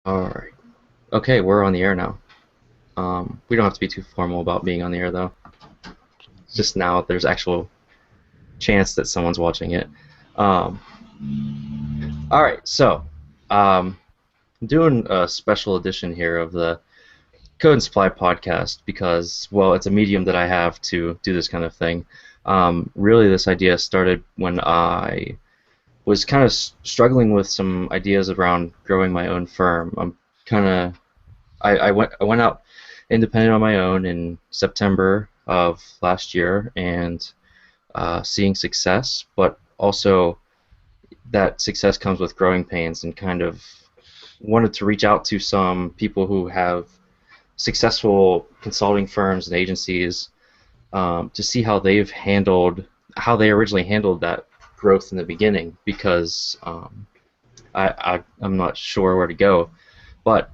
All right. Okay, we're on the air now. We don't have to be too formal about being on the air, though. It's just now there's actual chance that someone's watching it. Um, all right, so I'm doing a special edition here of the Code and Supply podcast because, well, it's a medium that I have to do this kind of thing. Really, this idea started when I was kind of struggling with some ideas around growing my own firm. I'm kind of I went out independent on my own in September of last year and seeing success, but also that success comes with growing pains and kind of wanted to reach out to some people who have successful consulting firms and agencies to see how they originally handled that growth in the beginning because I'm not sure where to go. But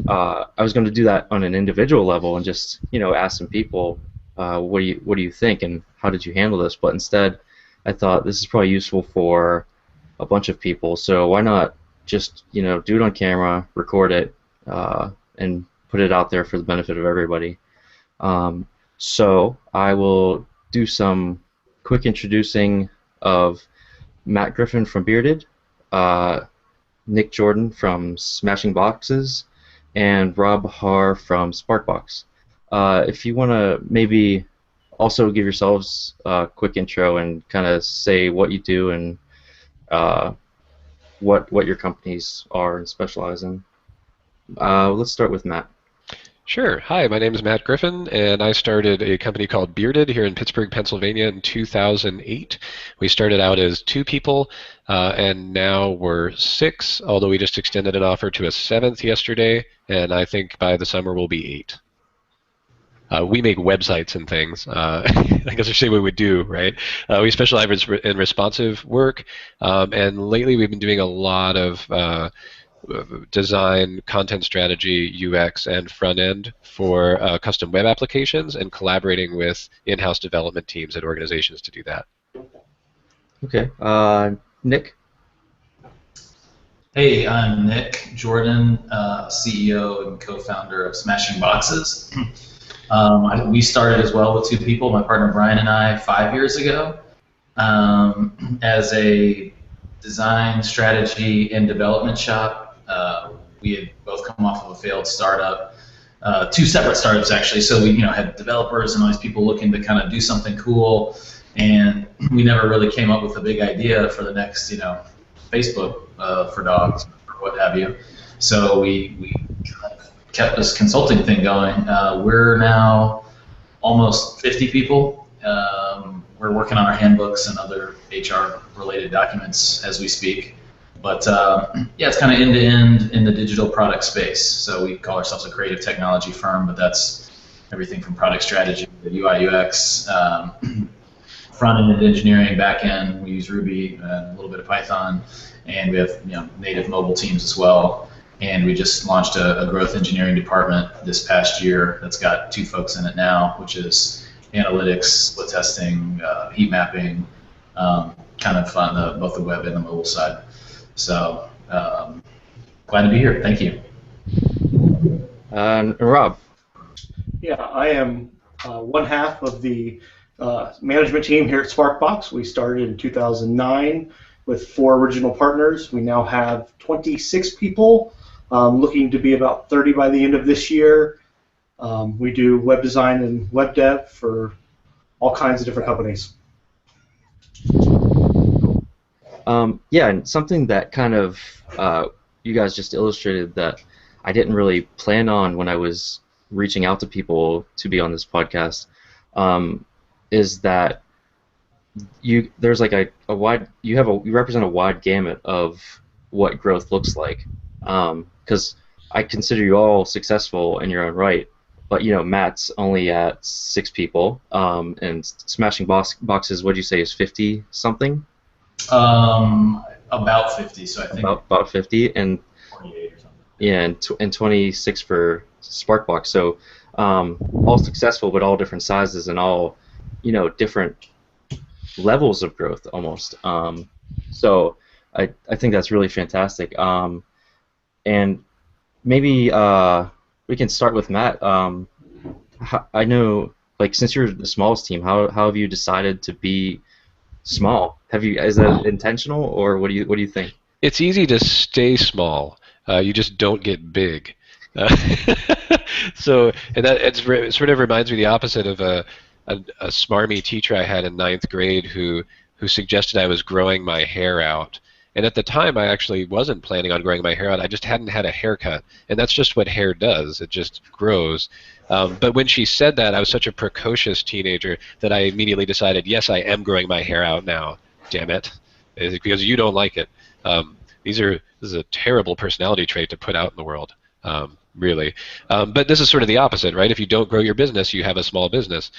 I was going to do that on an individual level and just ask some people, what do you think and how did you handle this? But instead, I thought this is probably useful for a bunch of people. So why not just do it on camera, record it, and put it out there for the benefit of everybody. So I will do some quick introducing of Matt Griffin from Bearded, uh, Nick Jordan from Smashing Boxes, and Rob Harr from Sparkbox. If you want to maybe also give yourselves a quick intro and kind of say what you do and uh, what your companies are and specialize in. Let's start with Matt. Sure. Hi, my name is Matt Griffin, and I started a company called Bearded here in Pittsburgh, Pennsylvania in 2008. We started out as two people, and now we're six, although we just extended an offer to a seventh yesterday, and I think by the summer we'll be eight. We make websites and things. I guess I say what we do, right? We specialize in responsive work, and lately we've been doing a lot of design, content strategy, UX, and front end for custom web applications and collaborating with in-house development teams at organizations to do that. Okay. Nick? Hey, I'm Nick Jordan, CEO and co-founder of Smashing Boxes. We started as well with two people, my partner Brian and I, 5 years ago, as a design, strategy, and development shop. We had both come off of a failed startup, two separate startups actually. So we, had developers and all these people looking to kind of do something cool, and we never really came up with a big idea for the next, Facebook for dogs or what have you. So we kind of kept this consulting thing going. We're now almost 50 people. We're working on our handbooks and other HR-related documents as we speak. But yeah, it's kind of end-to-end in the digital product space. So we call ourselves a creative technology firm, but that's everything from product strategy to UI UX, front-end engineering, back-end. We use Ruby, a little bit of Python, and we have native mobile teams as well. And we just launched a growth engineering department this past year that's got two folks in it now, which is analytics, split testing, heat mapping, kind of on both the web and the mobile side. So, glad to be here. Thank you. Rob. Yeah, I am one half of the management team here at Sparkbox. We started in 2009 with 4 original partners. We now have 26 people, looking to be about 30 by the end of this year. We do web design and web dev for all kinds of different companies. Yeah, and something that kind of you guys just illustrated that I didn't really plan on when I was reaching out to people to be on this podcast is that there's like you represent a wide gamut of what growth looks like. Because I consider you all successful in your own right, but Matt's only at 6 people, and Smashing Boxes, what'd you say, is 50 something? About 50, so I think about 50, and 48 or something. Yeah, and 26 for Sparkbox. So all successful, but all different sizes and all different levels of growth almost. So I think that's really fantastic. And maybe we can start with Matt. I know, like, since you're the smallest team, how have you decided to be small? Is that intentional, or what do you think? It's easy to stay small. You just don't get big. Uh, and that it sort of reminds me the opposite of a smarmy teacher I had in ninth grade who suggested I was growing my hair out. And at the time, I actually wasn't planning on growing my hair out. I just hadn't had a haircut, and that's just what hair does. It just grows. But when she said that, I was such a precocious teenager that I immediately decided, yes, I am growing my hair out now. Damn it, because you don't like it. This is a terrible personality trait to put out in the world, really. But this is sort of the opposite, right? If you don't grow your business, you have a small business.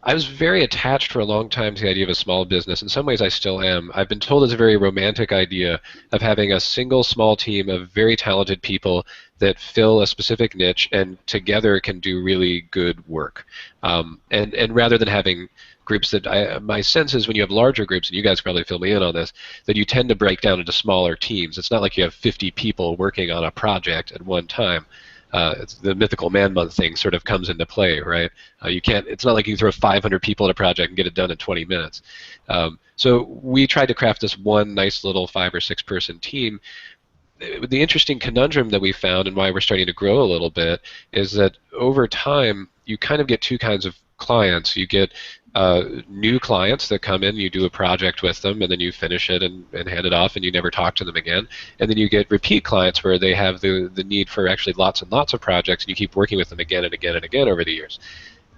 I was very attached for a long time to the idea of a small business. In some ways, I still am. I've been told it's a very romantic idea of having a single small team of very talented people that fill a specific niche and together can do really good work. And rather than having groups my sense is when you have larger groups, and you guys probably fill me in on this, that you tend to break down into smaller teams. It's not like you have 50 people working on a project at one time. It's the mythical man month thing sort of comes into play, right? It's not like you can throw 500 people at a project and get it done in 20 minutes. So we tried to craft this one nice little 5 or 6 person team. The interesting conundrum that we found and why we're starting to grow a little bit is that over time you kind of get two kinds of clients. You get new clients that come in, you do a project with them, and then you finish it and hand it off, and you never talk to them again. And then you get repeat clients where they have the need for actually lots and lots of projects, and you keep working with them again and again and again over the years.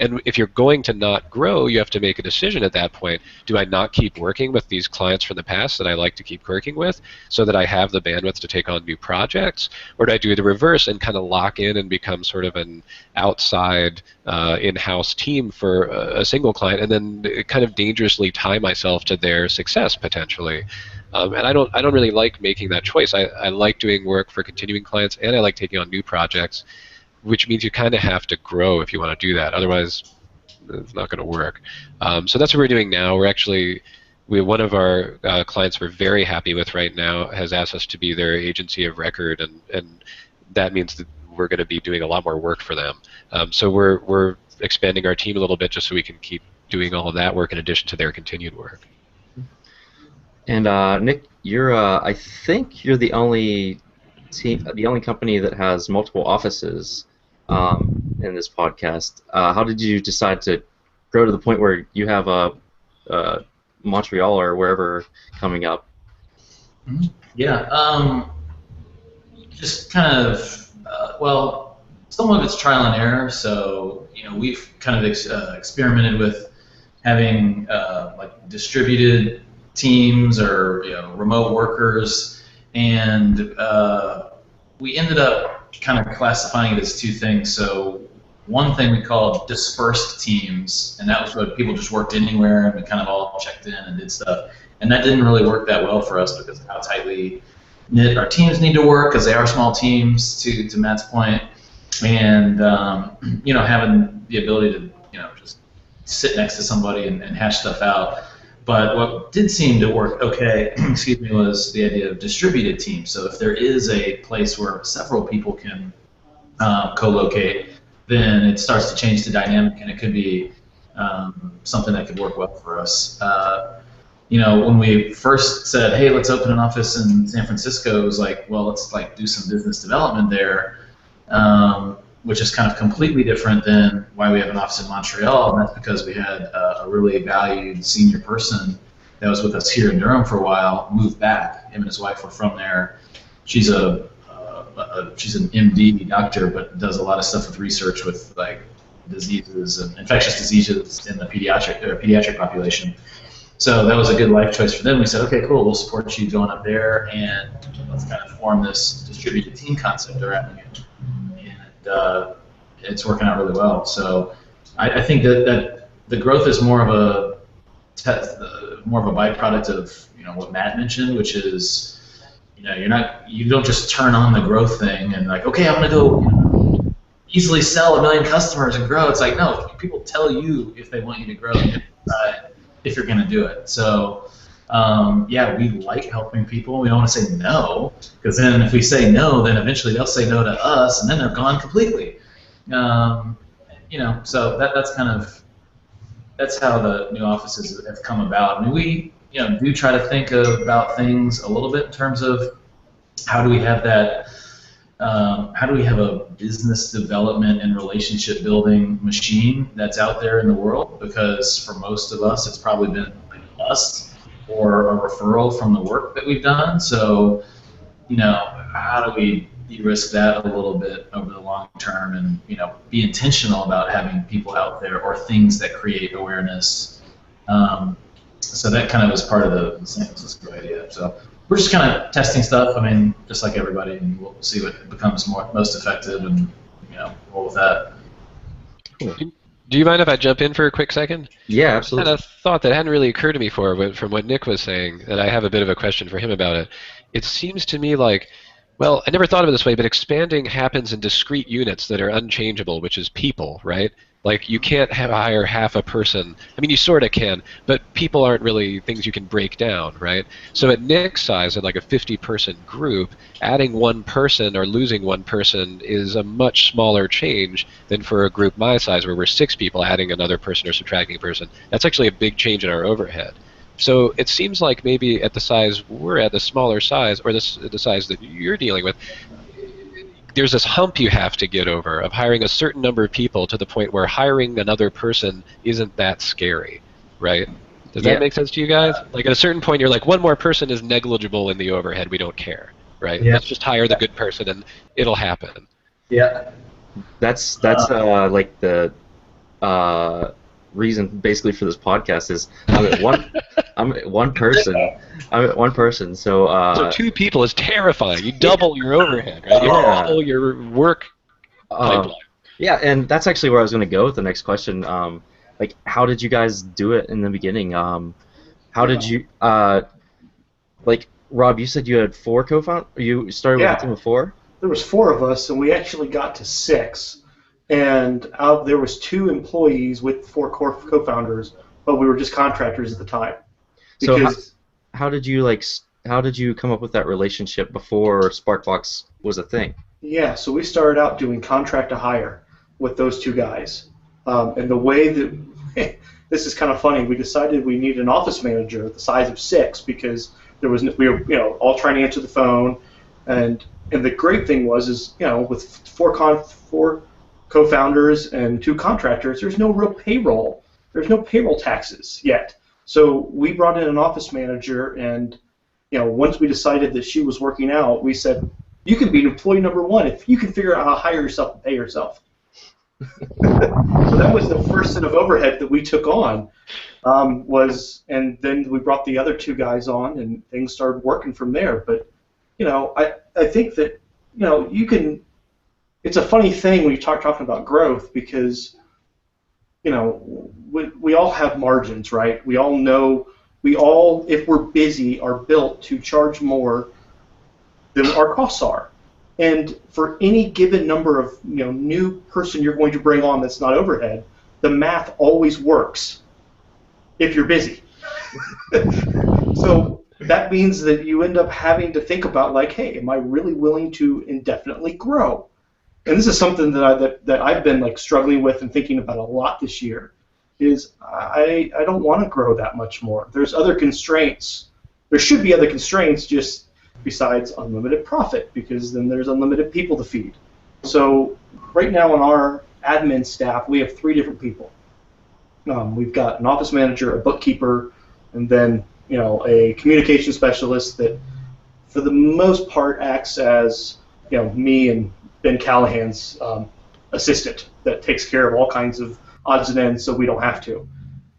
And if you're going to not grow, you have to make a decision at that point. Do I not keep working with these clients from the past that I like to keep working with so that I have the bandwidth to take on new projects? Or do I do the reverse and kind of lock in and become sort of an outside in-house team for a single client and then kind of dangerously tie myself to their success potentially? And I don't really like making that choice. I like doing work for continuing clients and I like taking on new projects, which means you kind of have to grow if you want to do that. Otherwise, it's not going to work. So that's what we're doing now. One of our clients we're very happy with right now has asked us to be their agency of record, and that means that we're going to be doing a lot more work for them. So we're expanding our team a little bit just so we can keep doing all of that work in addition to their continued work. And Nick, I think you're the only company that has multiple offices in this podcast. How did you decide to grow to the point where you have a Montreal or wherever coming up? Yeah, just kind of, some of it's trial and error. So, we've kind of experimented with having like distributed teams or remote workers, and we ended up kind of classifying it as two things. So one thing we called dispersed teams, and that was when people just worked anywhere and we kind of all checked in and did stuff. And that didn't really work that well for us because of how tightly knit our teams need to work, because they are small teams, to Matt's point. And having the ability to just sit next to somebody and hash stuff out. But what did seem to work okay, excuse me, was the idea of distributed teams. So if there is a place where several people can co-locate, then it starts to change the dynamic, and it could be something that could work well for us. When we first said, hey, let's open an office in San Francisco, it was like, well, let's do some business development there, which is kind of completely different than why we have an office in Montreal, and that's because we had a really valued senior person that was with us here in Durham for a while move back. Him and his wife were from there. She's an MD doctor, but does a lot of stuff with research with diseases and infectious diseases in the pediatric population. So that was a good life choice for them. We said, okay, cool, we'll support you going up there, and let's kind of form this distributed team concept around you. It's working out really well. So I think that the growth is more of a byproduct of what Matt mentioned, which is you don't just turn on the growth thing and okay, I'm gonna go easily sell 1 million customers and grow. It's like, no, people tell you if they want you to grow and you decide if you're gonna do it. So Yeah, we like helping people. We don't want to say no, because then if we say no, then eventually they'll say no to us, and then they're gone completely. So that's kind of that's how the new offices have come about. I mean, we do try to think about things a little bit in terms of how do we have that. How do we have a business development and relationship building machine that's out there in the world? Because for most of us, it's probably been us or a referral from the work that we've done. So, how do we de-risk that a little bit over the long term and, be intentional about having people out there or things that create awareness? So that kind of was part of the San Francisco idea. So we're just kind of testing stuff. I mean, just like everybody, and we'll see what becomes most effective, and roll with that. Cool. Do you mind if I jump in for a quick second? Yeah, I absolutely. had a thought that hadn't really occurred to me before, but from what Nick was saying, and I have a bit of a question for him about it. It seems to me like, well, I never thought of it this way, but expanding happens in discrete units that are unchangeable, which is people, right? Like, you can't hire half a person. I mean, you sort of can, but people aren't really things you can break down, right? So at Nick's size, at like a 50-person group, adding one person or losing one person is a much smaller change than for a group my size where we're 6 people adding another person or subtracting a person. That's actually a big change in our overhead. So it seems like maybe at the size we're at, the smaller size, or the size that you're dealing with, there's this hump you have to get over of hiring a certain number of people to the point where hiring another person isn't that scary, right? Does that make sense to you guys? Like at a certain point, you're like, one more person is negligible in the overhead. We don't care, right? Yeah. Let's just hire the good person and it'll happen. Yeah. That's like the reason basically for this podcast is I'm at one person. So 2 people is terrifying. You double your overhead, right? You double your work pipeline. Yeah, and that's actually where I was going to go with the next question. Like, how did you guys do it in the beginning? How did you like, Rob? You said you had 4 co-founders. You started with a team of 4. There was 4 of us, and we actually got to 6. And there was 2 employees with 4 co-founders, but we were just contractors at the time. So how did you come up with that relationship before Sparkbox was a thing? Yeah, so we started out doing contract to hire with those 2 guys. And the way that this is kind of funny, we decided we needed an office manager the size of 6 because we were all trying to answer the phone, and the great thing was with 4 co-founders and 2 contractors, there's no real payroll. There's no payroll taxes yet. So we brought in an office manager, and once we decided that she was working out, we said, you can be employee number 1 if you can figure out how to hire yourself and pay yourself. So that was the first set of overhead that we took on, and then we brought the other 2 guys on, and things started working from there. But I think that you can. It's a funny thing when you talking about growth because we all have margins, right? We all know if we're busy, are built to charge more than our costs are. And for any given number of new person you're going to bring on that's not overhead, the math always works if you're busy. So that means that you end up having to think about like, hey, am I really willing to indefinitely grow? And this is something that I've been like struggling with and thinking about a lot this year. Is I don't want to grow that much more. There's other constraints. There should be other constraints just besides unlimited profit, because then there's unlimited people to feed. So right now on our admin staff, we have 3 different people. We've got an office manager, a bookkeeper, and then a communication specialist that, for the most part, acts as me and Ben Callahan's assistant that takes care of all kinds of odds and ends, so we don't have to.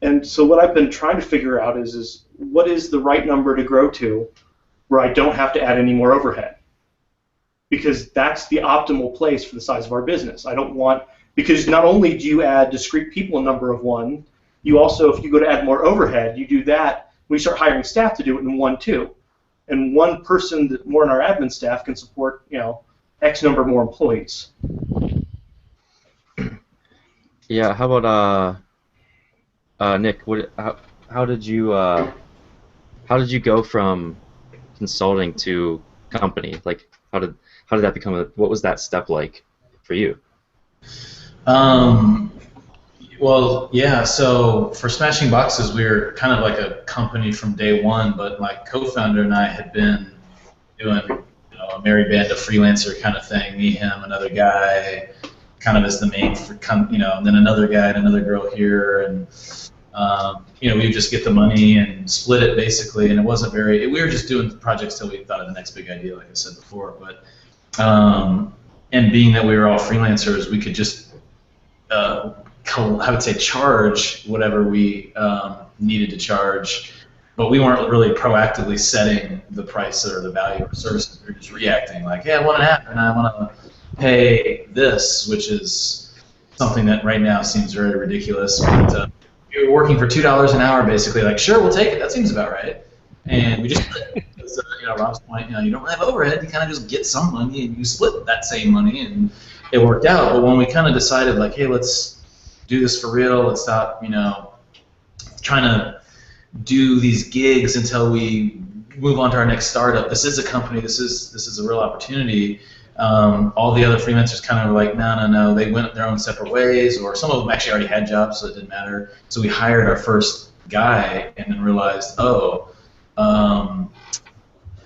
And so what I've been trying to figure out is what is the right number to grow to where I don't have to add any more overhead, because that's the optimal place for the size of our business. I don't want, because not only do you add discrete people a number of 1, you also, if you go to add more overhead, you do that, we start hiring staff to do it in 1 too. And 1 person that more in our admin staff can support X number more employees. Yeah, how about Nick? How did you how did you go from consulting to company? Like, how did that become what was that step like for you? Um, well, yeah. So for Smashing Boxes, we were kind of like a company from day one. But my co-founder and I had been doing, a merry band of freelancer kind of thing. Me, him, another guy, kind of as the main, and then another guy and another girl here, and we would just get the money and split it basically. And it wasn't very. We were just doing projects till we thought of the next big idea, like I said before. But and being that we were all freelancers, we could just I would say charge whatever we needed to charge, but we weren't really proactively setting the price or the value of services. We were just reacting like, hey, I want an app and I want to pay this, which is something that right now seems very ridiculous. But you're working for $2 an hour, basically, like, sure, we'll take it. That seems about right. And we just, because, Rob's point, you don't have overhead. You kind of just get some money and you split that same money, and it worked out. But when we kind of decided, like, hey, let's do this for real. Let's stop, trying to do these gigs until we move on to our next startup. This is a company. This is a real opportunity. All the other freelancers kind of were like, no. They went their own separate ways, or some of them actually already had jobs, so it didn't matter. So we hired our first guy and then realized,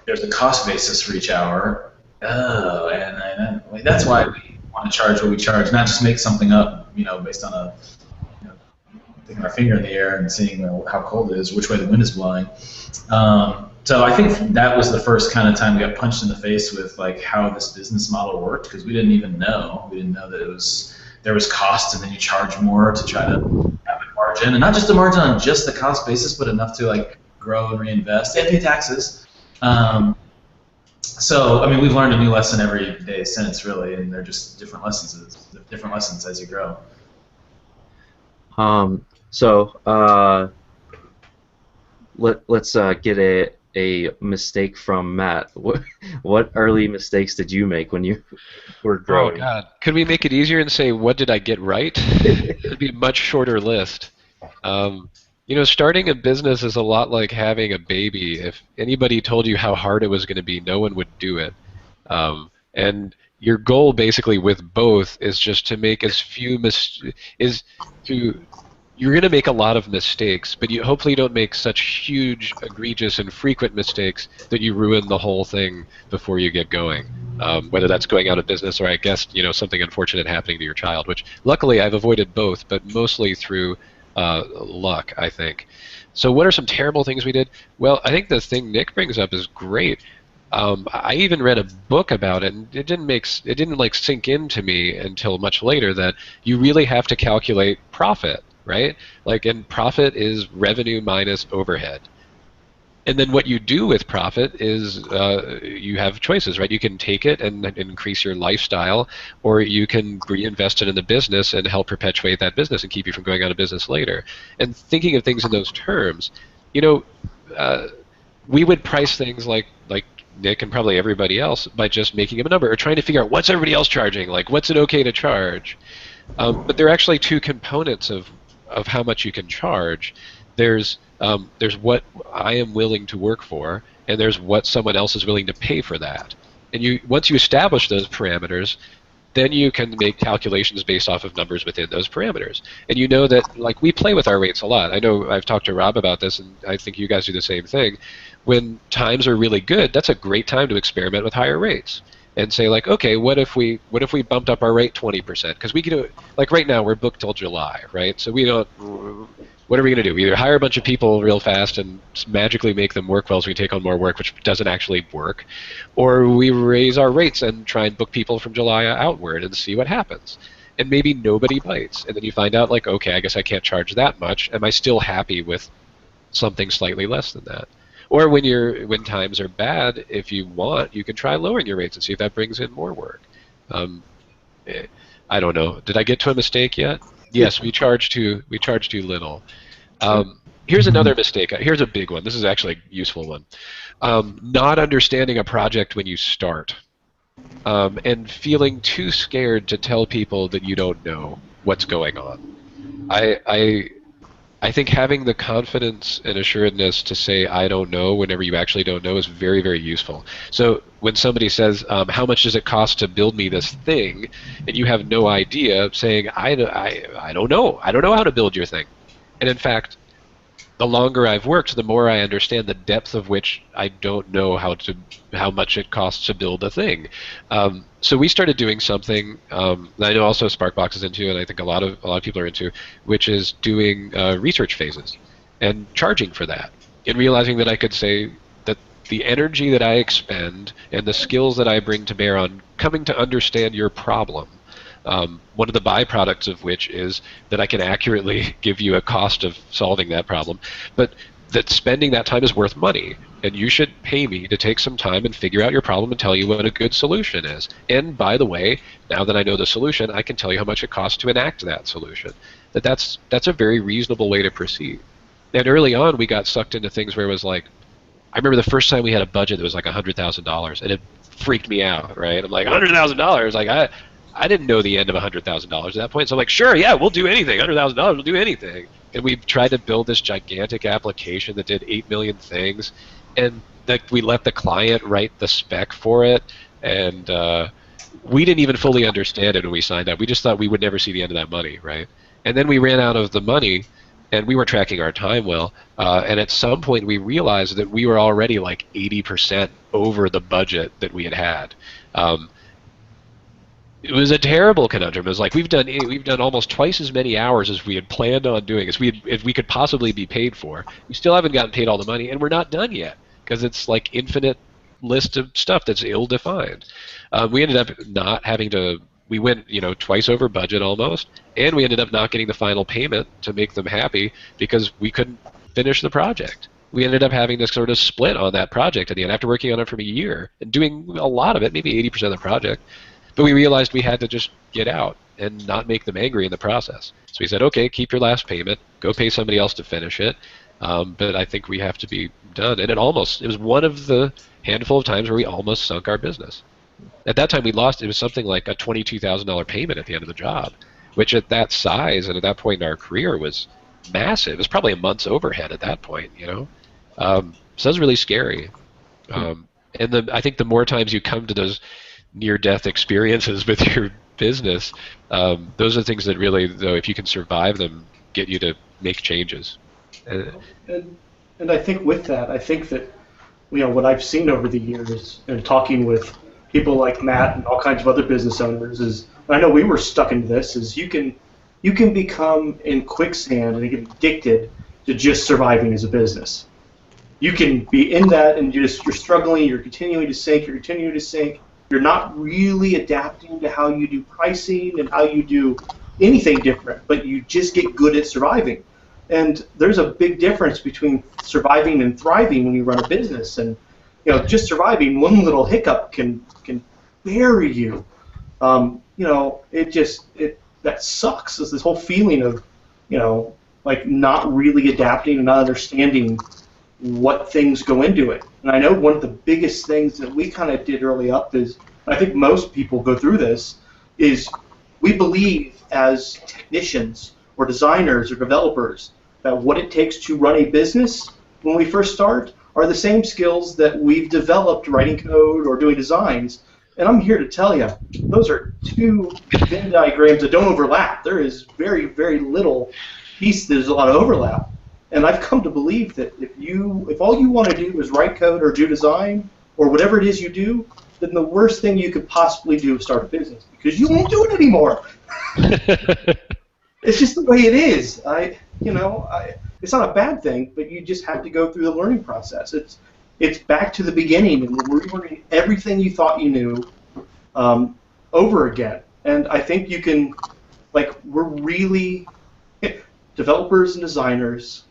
there's a cost basis for each hour. And that's why we want to charge what we charge, not just make something up, based on sticking our finger in the air and seeing how cold it is, which way the wind is blowing. So I think that was the first kind of time we got punched in the face with like how this business model worked, because we didn't even know. We didn't know that there was cost, and then you charge more to try to have a margin, and not just a margin on just the cost basis, but enough to like grow and reinvest and pay taxes. So I mean, we've learned a new lesson every day since, really, and they're just different lessons as you grow. Let's get a mistake from Matt. What early mistakes did you make when you were growing? Oh God, could we make it easier and say what did I get right? It'd be a much shorter list. Starting a business is a lot like having a baby. If anybody told you how hard it was going to be, no one would do it. And your goal basically with both is just to make as few you're going to make a lot of mistakes, but you hopefully don't make such huge, egregious, and frequent mistakes that you ruin the whole thing before you get going. Whether that's going out of business or, I guess, something unfortunate happening to your child, which luckily I've avoided both, but mostly through luck, I think. So what are some terrible things we did? Well, I think the thing Nick brings up is great. I even read a book about it, and it didn't like sink into me until much later that you really have to calculate profit, right? And profit is revenue minus overhead. And then what you do with profit is you have choices, right? You can take it and increase your lifestyle, or you can reinvest it in the business and help perpetuate that business and keep you from going out of business later. And thinking of things in those terms, we would price things like Nick and probably everybody else by just making up a number or trying to figure out what's everybody else charging, like what's it okay to charge. But there are actually two components of how much you can charge. There's what I am willing to work for, and there's what someone else is willing to pay for that. And once you establish those parameters, then you can make calculations based off of numbers within those parameters. And you know that, we play with our rates a lot. I know I've talked to Rob about this, and I think you guys do the same thing. When times are really good, that's a great time to experiment with higher rates and say, okay, what if we bumped up our rate 20%? Because we can right now we're booked till July, right? So we don't. What are we going to do? We either hire a bunch of people real fast and magically make them work well so we take on more work, which doesn't actually work, or we raise our rates and try and book people from July outward and see what happens. And maybe nobody bites. And then you find out, okay, I guess I can't charge that much. Am I still happy with something slightly less than that? Or when times are bad, if you want, you can try lowering your rates and see if that brings in more work. I don't know. Did I get to a mistake yet? Yes, we charge too little. Here's another mistake. Here's a big one. This is actually a useful one. Not understanding a project when you start, and feeling too scared to tell people that you don't know what's going on. I I think having the confidence and assuredness to say I don't know whenever you actually don't know is very, very useful. So when somebody says, how much does it cost to build me this thing, and you have no idea, saying I don't know. I don't know how to build your thing. And in fact, the longer I've worked, the more I understand the depth of which I don't know how much it costs to build a thing. So we started doing something that I know also Sparkbox is into, and I think a lot of people are into, which is doing research phases and charging for that, and realizing that I could say that the energy that I expend and the skills that I bring to bear on coming to understand your problem. One of the byproducts of which is that I can accurately give you a cost of solving that problem, but that spending that time is worth money, and you should pay me to take some time and figure out your problem and tell you what a good solution is. And by the way, now that I know the solution, I can tell you how much it costs to enact that solution. That's a very reasonable way to proceed. And early on, we got sucked into things where it was like, I remember the first time we had a budget that was like $100,000, and it freaked me out, right? I'm like, $100,000, like I didn't know the end of $100,000 at that point, so I'm like, sure, yeah, we'll do anything. $100,000, we'll do anything. And we tried to build this gigantic application that did 8 million things, and that we let the client write the spec for it, and we didn't even fully understand it when we signed up. We just thought we would never see the end of that money, right? And then we ran out of the money, and we weren't tracking our time well, and at some point we realized that we were already like 80% over the budget that we had. It was a terrible conundrum. It was like we've done almost twice as many hours as we had planned on doing, as we could possibly be paid for. We still haven't gotten paid all the money, and we're not done yet because it's like infinite list of stuff that's ill-defined. We ended up not having to. We went twice over budget almost, and we ended up not getting the final payment to make them happy because we couldn't finish the project. We ended up having to sort of split on that project at the end after working on it for a year and doing a lot of it, maybe 80% of the project. But we realized we had to just get out and not make them angry in the process. So we said, okay, keep your last payment, go pay somebody else to finish it. But I think we have to be done. And it was one of the handful of times where we almost sunk our business. At that time, it was something like a $22,000 payment at the end of the job, which at that size and at that point in our career was massive. It was probably a month's overhead at that point, So that was really scary. And I think the more times you come to those near-death experiences with your business, those are things that really, though, if you can survive them, get you to make changes. And I think with that, I think that what I've seen over the years and talking with people like Matt and all kinds of other business owners is, and I know we were stuck into this, is you can become in quicksand and get addicted to just surviving as a business. You can be in that and you're struggling, you're continuing to sink, you're not really adapting to how you do pricing and how you do anything different, but you just get good at surviving. And there's a big difference between surviving and thriving when you run a business. And just surviving, one little hiccup can bury you. That sucks. It's this whole feeling of like not really adapting and not understanding what things go into it. And I know one of the biggest things that we kind of did early up is, I think most people go through this, is we believe as technicians or designers or developers that what it takes to run a business when we first start are the same skills that we've developed writing code or doing designs. And I'm here to tell you, those are two Venn diagrams that don't overlap. There is very, very little piece, there's a lot of overlap. And I've come to believe that if all you want to do is write code or do design or whatever it is you do, then the worst thing you could possibly do is start a business because you won't do it anymore. It's just the way it is. It's not a bad thing, but you just have to go through the learning process. It's back to the beginning and relearning everything you thought you knew over again. And I think you can, we're really developers and designers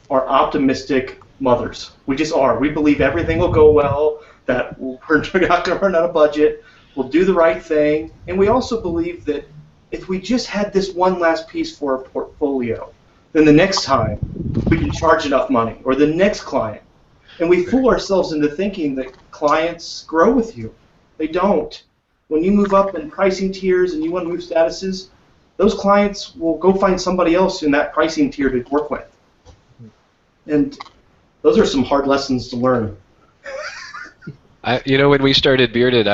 are optimistic mothers. We just are. We believe everything will go well, that we're not going to run out of budget, we'll do the right thing, and we also believe that if we just had this one last piece for our portfolio, then the next time we can charge enough money, or the next client. And we fool ourselves into thinking that clients grow with you. They don't. When you move up in pricing tiers and you want to move statuses, those clients will go find somebody else in that pricing tier to work with. And those are some hard lessons to learn. When we started Bearded,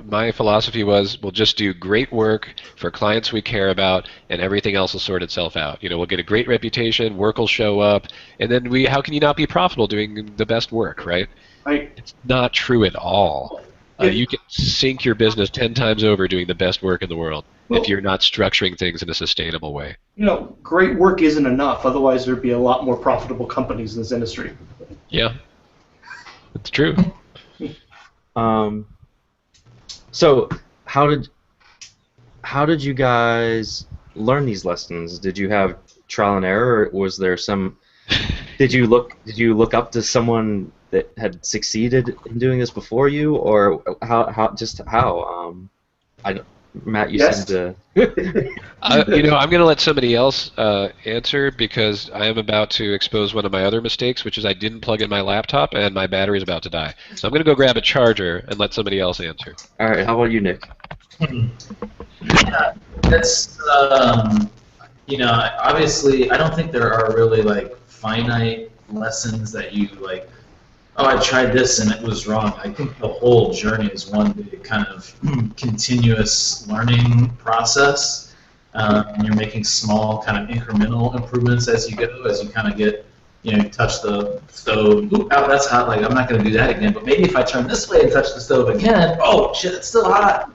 my philosophy was we'll just do great work for clients we care about, and everything else will sort itself out. We'll get a great reputation, work will show up, and then how can you not be profitable doing the best work, right? It's not true at all. You can sink your business 10 times over doing the best work in the world if you're not structuring things in a sustainable way. Great work isn't enough. Otherwise, there'd be a lot more profitable companies in this industry. Yeah, it's true. So how did you guys learn these lessons? Did you have trial and error, or was there some? Did you look up to someone that had succeeded in doing this before you, or how? Matt, you seem to. I'm going to let somebody else answer, because I am about to expose one of my other mistakes, which is I didn't plug in my laptop and my battery is about to die. So I'm going to go grab a charger and let somebody else answer. All right. How about you, Nick? Yeah, that's obviously I don't think there are really like finite lessons that you like. Oh, I tried this and it was wrong. I think the whole journey is one big kind of continuous learning process. And you're making small kind of incremental improvements as you go, as you kind of get, you touch the stove. Oop, ow, that's hot. Like, I'm not going to do that again. But maybe if I turn this way and touch the stove again, oh, shit, it's still hot.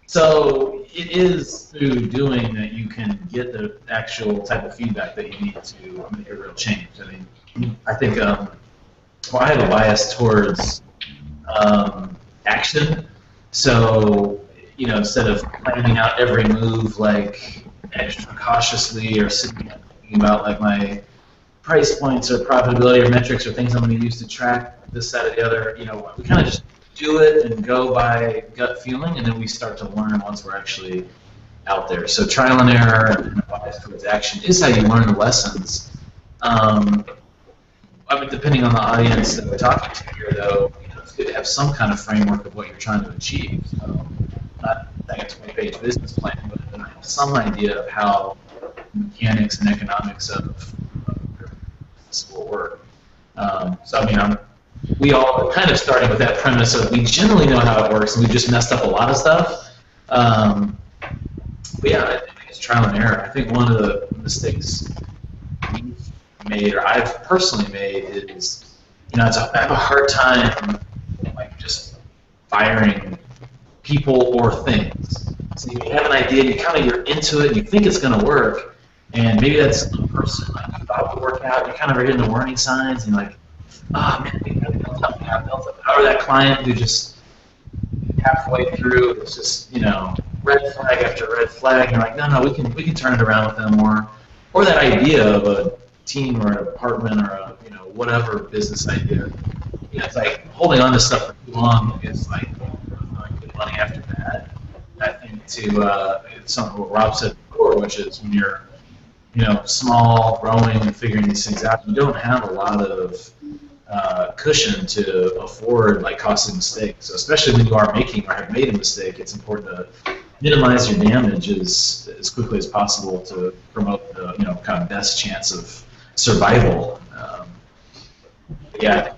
So it is through doing that you can get the actual type of feedback that you need to make a real change. I mean, I think I have a bias towards action. So, instead of planning out every move like extra cautiously or sitting and thinking about like my price points or profitability or metrics or things I'm going to use to track this, that, or the other, we kind of just do it and go by gut feeling, and then we start to learn once we're actually out there. So trial and error and a bias towards action is how you learn the lessons. Depending on the audience that we're talking to here, though, it's good to have some kind of framework of what you're trying to achieve. So, not like a 20-page business plan, but have some idea of how mechanics and economics of this will work. We all are kind of starting with that premise of we generally know how it works, and we've just messed up a lot of stuff. But yeah, I think it's trial and error. I think one of the mistakes we've made, or I've personally made, is I have a hard time like just firing people or things. So you have an idea, and you're into it, and you think it's going to work, and maybe that's a person like you thought would work out. You kind of are hitting the warning signs, and you're like, oh man, we built up or that client who just halfway through it's just red flag after red flag. And you're like, no, we can turn it around with them, or that idea of a team or an apartment or a whatever business idea. It's like holding on to stuff for too long is like running after that. I think it's something what Rob said before, which is when you're small, growing, and figuring these things out, you don't have a lot of cushion to afford like costly mistakes. So especially when you are making or have made a mistake, it's important to minimize your damage as quickly as possible to promote the kind of best chance of survival. Yeah,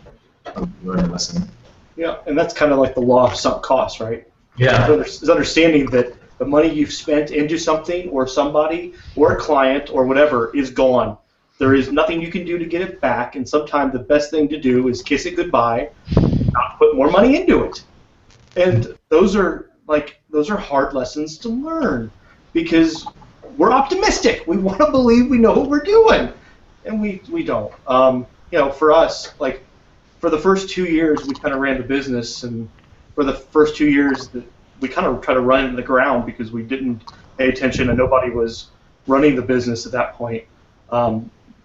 learning a lesson. Yeah, and that's kind of like the law of sunk costs, right? Yeah. It's understanding that the money you've spent into something or somebody or a client or whatever is gone. There is nothing you can do to get it back, and sometimes the best thing to do is kiss it goodbye, not put more money into it. And those are hard lessons to learn because we're optimistic. We want to believe we know what we're doing, and we don't. For us, like for the first 2 years, we kind of ran the business, and for the first 2 years, we kind of tried to run it in the ground because we didn't pay attention, and nobody was running the business at that point.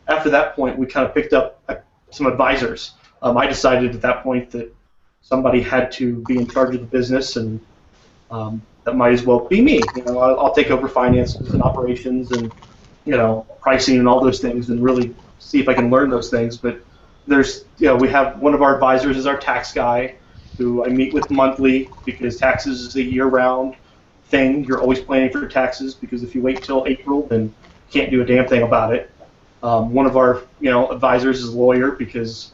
After that point, we kind of picked up some advisors. I decided at that point that somebody had to be in charge of the business, and that might as well be me. I'll take over finances and operations and pricing and all those things, and really see if I can learn those things. But we have one of our advisors is our tax guy, who I meet with monthly because taxes is a year-round thing. You're always planning for taxes because if you wait till April, then you can't do a damn thing about it. One of our advisors is a lawyer because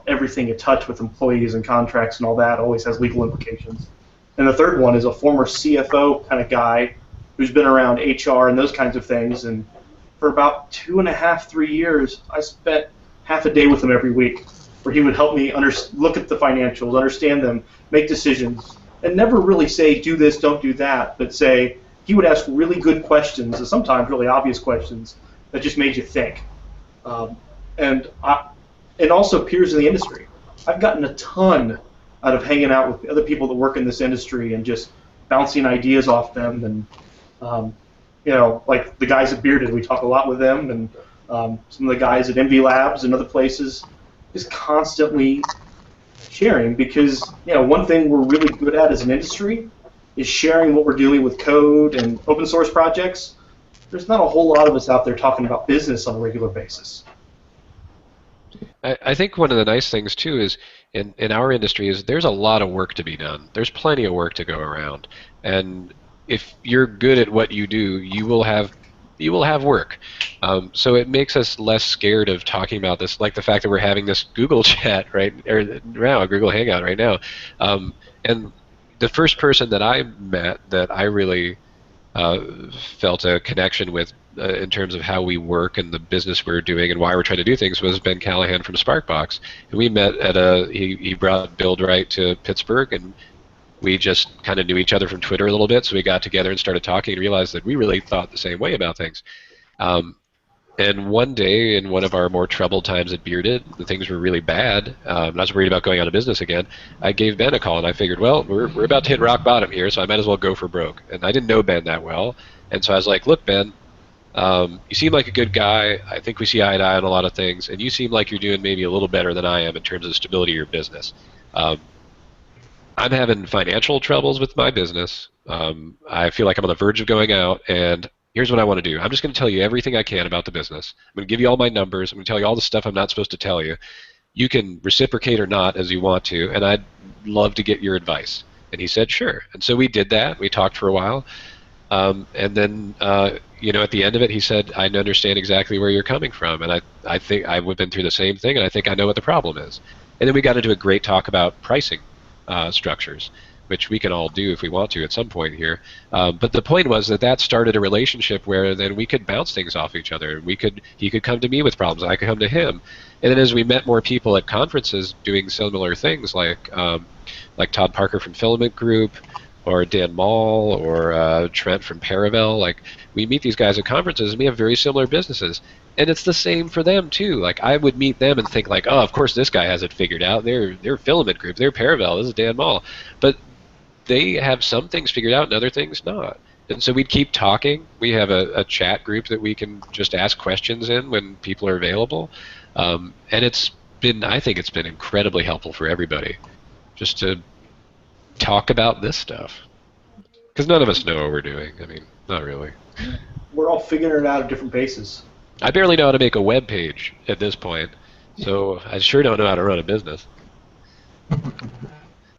everything you touch with employees and contracts and all that always has legal implications. And the third one is a former CFO kind of guy who's been around HR and those kinds of things. And for about 2.5, 3 years, I spent half a day with him every week, where he would help me look at the financials, understand them, make decisions, and never really say, do this, don't do that, but say, he would ask really good questions, and sometimes really obvious questions that just made you think. And also peers in the industry. I've gotten a ton out of hanging out with other people that work in this industry and just bouncing ideas off them. And like the guys at Bearded, we talk a lot with them, and some of the guys at MV Labs and other places, just constantly sharing, because one thing we're really good at as an industry is sharing what we're doing with code and open source projects. There's not a whole lot of us out there talking about business on a regular basis. I think one of the nice things too is in our industry is there's a lot of work to be done. There's plenty of work to go around, and if you're good at what you do, you will have work. So it makes us less scared of talking about this, like the fact that we're having this Google chat right now, a Google Hangout right now. And the first person that I met that I really felt a connection with in terms of how we work and the business we're doing and why we're trying to do things was Ben Callahan from Sparkbox. And we met at he brought Build Right to Pittsburgh, and we just kind of knew each other from Twitter a little bit, so we got together and started talking and realized that we really thought the same way about things. And one day, in one of our more troubled times at Bearded, the things were really bad, and I was worried about going out of business again, I gave Ben a call, and I figured, well, we're about to hit rock bottom here, so I might as well go for broke. And I didn't know Ben that well, and so I was like, look, Ben, you seem like a good guy. I think we see eye to eye on a lot of things, and you seem like you're doing maybe a little better than I am in terms of the stability of your business. I'm having financial troubles with my business. I feel like I'm on the verge of going out, and here's what I want to do. I'm just going to tell you everything I can about the business. I'm going to give you all my numbers. I'm going to tell you all the stuff I'm not supposed to tell you. You can reciprocate or not as you want to, and I'd love to get your advice. And he said, sure. And so we did that. We talked for a while. And then, at the end of it, he said, I understand exactly where you're coming from, and I think I've been through the same thing, and I think I know what the problem is. And then we got into a great talk about pricing structures, which we can all do if we want to at some point here. But the point was that started a relationship where then we could bounce things off each other. He could come to me with problems, I could come to him. And then as we met more people at conferences doing similar things, like Todd Parker from Filament Group, or Dan Mall, or Trent from Paravel, like we meet these guys at conferences and we have very similar businesses. And it's the same for them too. Like I would meet them and think like, oh, of course this guy has it figured out. They're Filament Group, they're Paravel, this is Dan Mall. But they have some things figured out and other things not. And so we'd keep talking. We have a chat group that we can just ask questions in when people are available. And I think it's been incredibly helpful for everybody just to talk about this stuff. Because none of us know what we're doing. I mean, not really. We're all figuring it out at different paces. I barely know how to make a web page at this point, so I sure don't know how to run a business.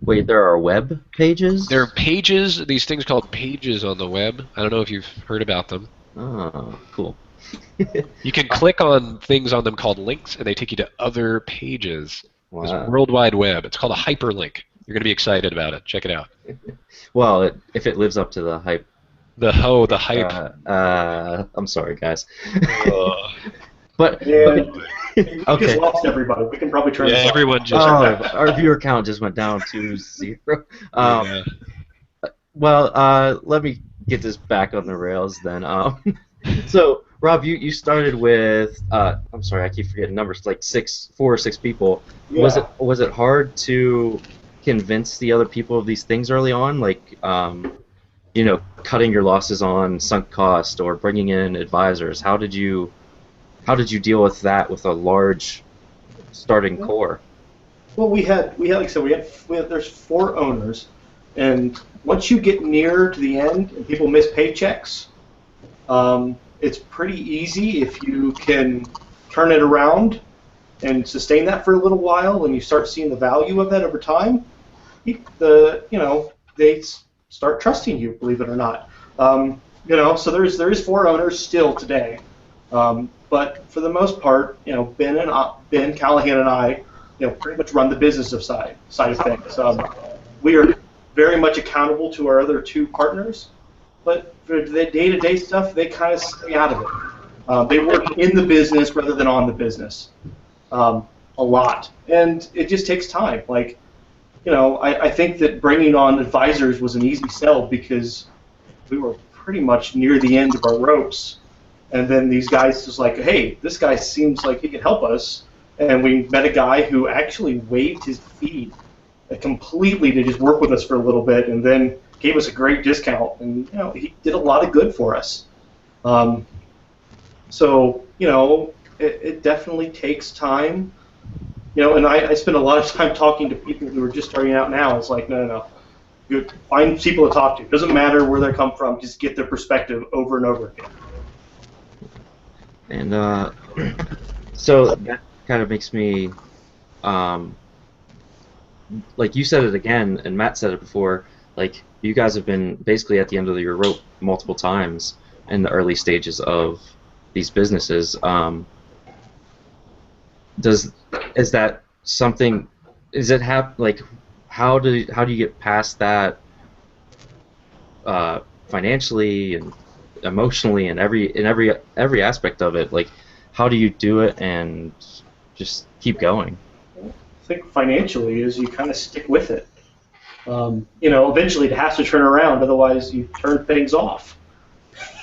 Wait, there are web pages? There are pages, these things called pages on the web. I don't know if you've heard about them. Oh, cool. You can click on things on them called links, and they take you to other pages. Wow. This World Wide Web. It's called a hyperlink. You're going to be excited about it. Check it out. Well, if it lives up to the hype. The hype. I'm sorry, guys. But Yeah, we okay. just lost everybody. We can probably turn this off. everyone just. Our viewer count just went down to 0. Yeah. Well, let me get this back on the rails then. So, Rob, you started with I'm sorry, I keep forgetting numbers. Like 4 or 6 people. Yeah. Was it hard to convince the other people of these things early on, like cutting your losses on sunk cost or bringing in advisors? How did you deal with that with a large starting core? Well, we had like I said, there's 4 owners, and once you get near to the end and people miss paychecks, it's pretty easy if you can turn it around and sustain that for a little while, and you start seeing the value of that over time. They start trusting you, believe it or not. So there is 4 owners still today. But for the most part, Ben Callahan and I, pretty much run the business of side of things. We are very much accountable to our other two partners, but for the day-to-day stuff, they kind of stay out of it. They work in the business rather than on the business a lot, and it just takes time. I think that bringing on advisors was an easy sell because we were pretty much near the end of our ropes. And then these guys was like, hey, this guy seems like he can help us. And we met a guy who actually waived his fee completely to just work with us for a little bit, and then gave us a great discount. And he did a lot of good for us. So it definitely takes time. And I spend a lot of time talking to people who are just starting out now. It's like, no. You find people to talk to. It doesn't matter where they come from. Just get their perspective over and over again. And so that kind of makes me, like you said it again, and Matt said it before, like you guys have been basically at the end of your rope multiple times in the early stages of these businesses. Is that something? Is it like how do you get past that financially and emotionally and every aspect of it? Like, how do you do it and just keep going? I think financially is you kind of stick with it. Eventually it has to turn around, otherwise you turn things off.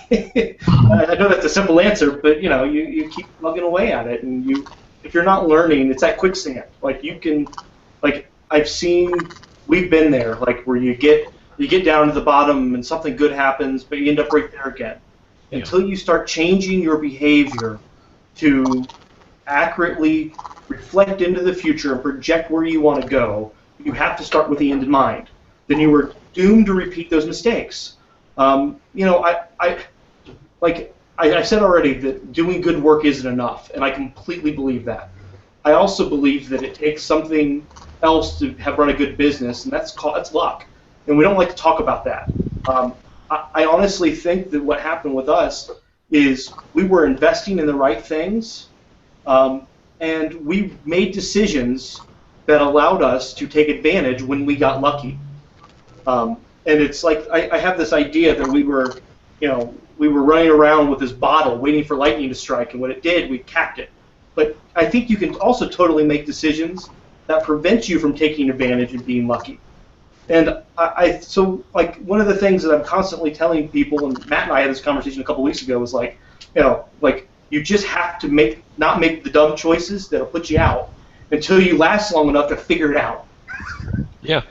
I know that's a simple answer, but you keep plugging away at it, and if you're not learning, it's that quicksand. We've been there, where you get down to the bottom and something good happens, but you end up right there again. Yeah. Until you start changing your behavior to accurately reflect into the future and project where you want to go, you have to start with the end in mind. Then you are doomed to repeat those mistakes. I said already that doing good work isn't enough, and I completely believe that. I also believe that it takes something else to have run a good business, and that's luck. And we don't like to talk about that. I honestly think that what happened with us is we were investing in the right things, and we made decisions that allowed us to take advantage when we got lucky. And it's like I have this idea that we were running around with this bottle waiting for lightning to strike, and when it did, we capped it. But I think you can also totally make decisions that prevent you from taking advantage and being lucky. And so one of the things that I'm constantly telling people, and Matt and I had this conversation a couple weeks ago, was you just have to not make the dumb choices that'll put you out until you last long enough to figure it out. Yeah,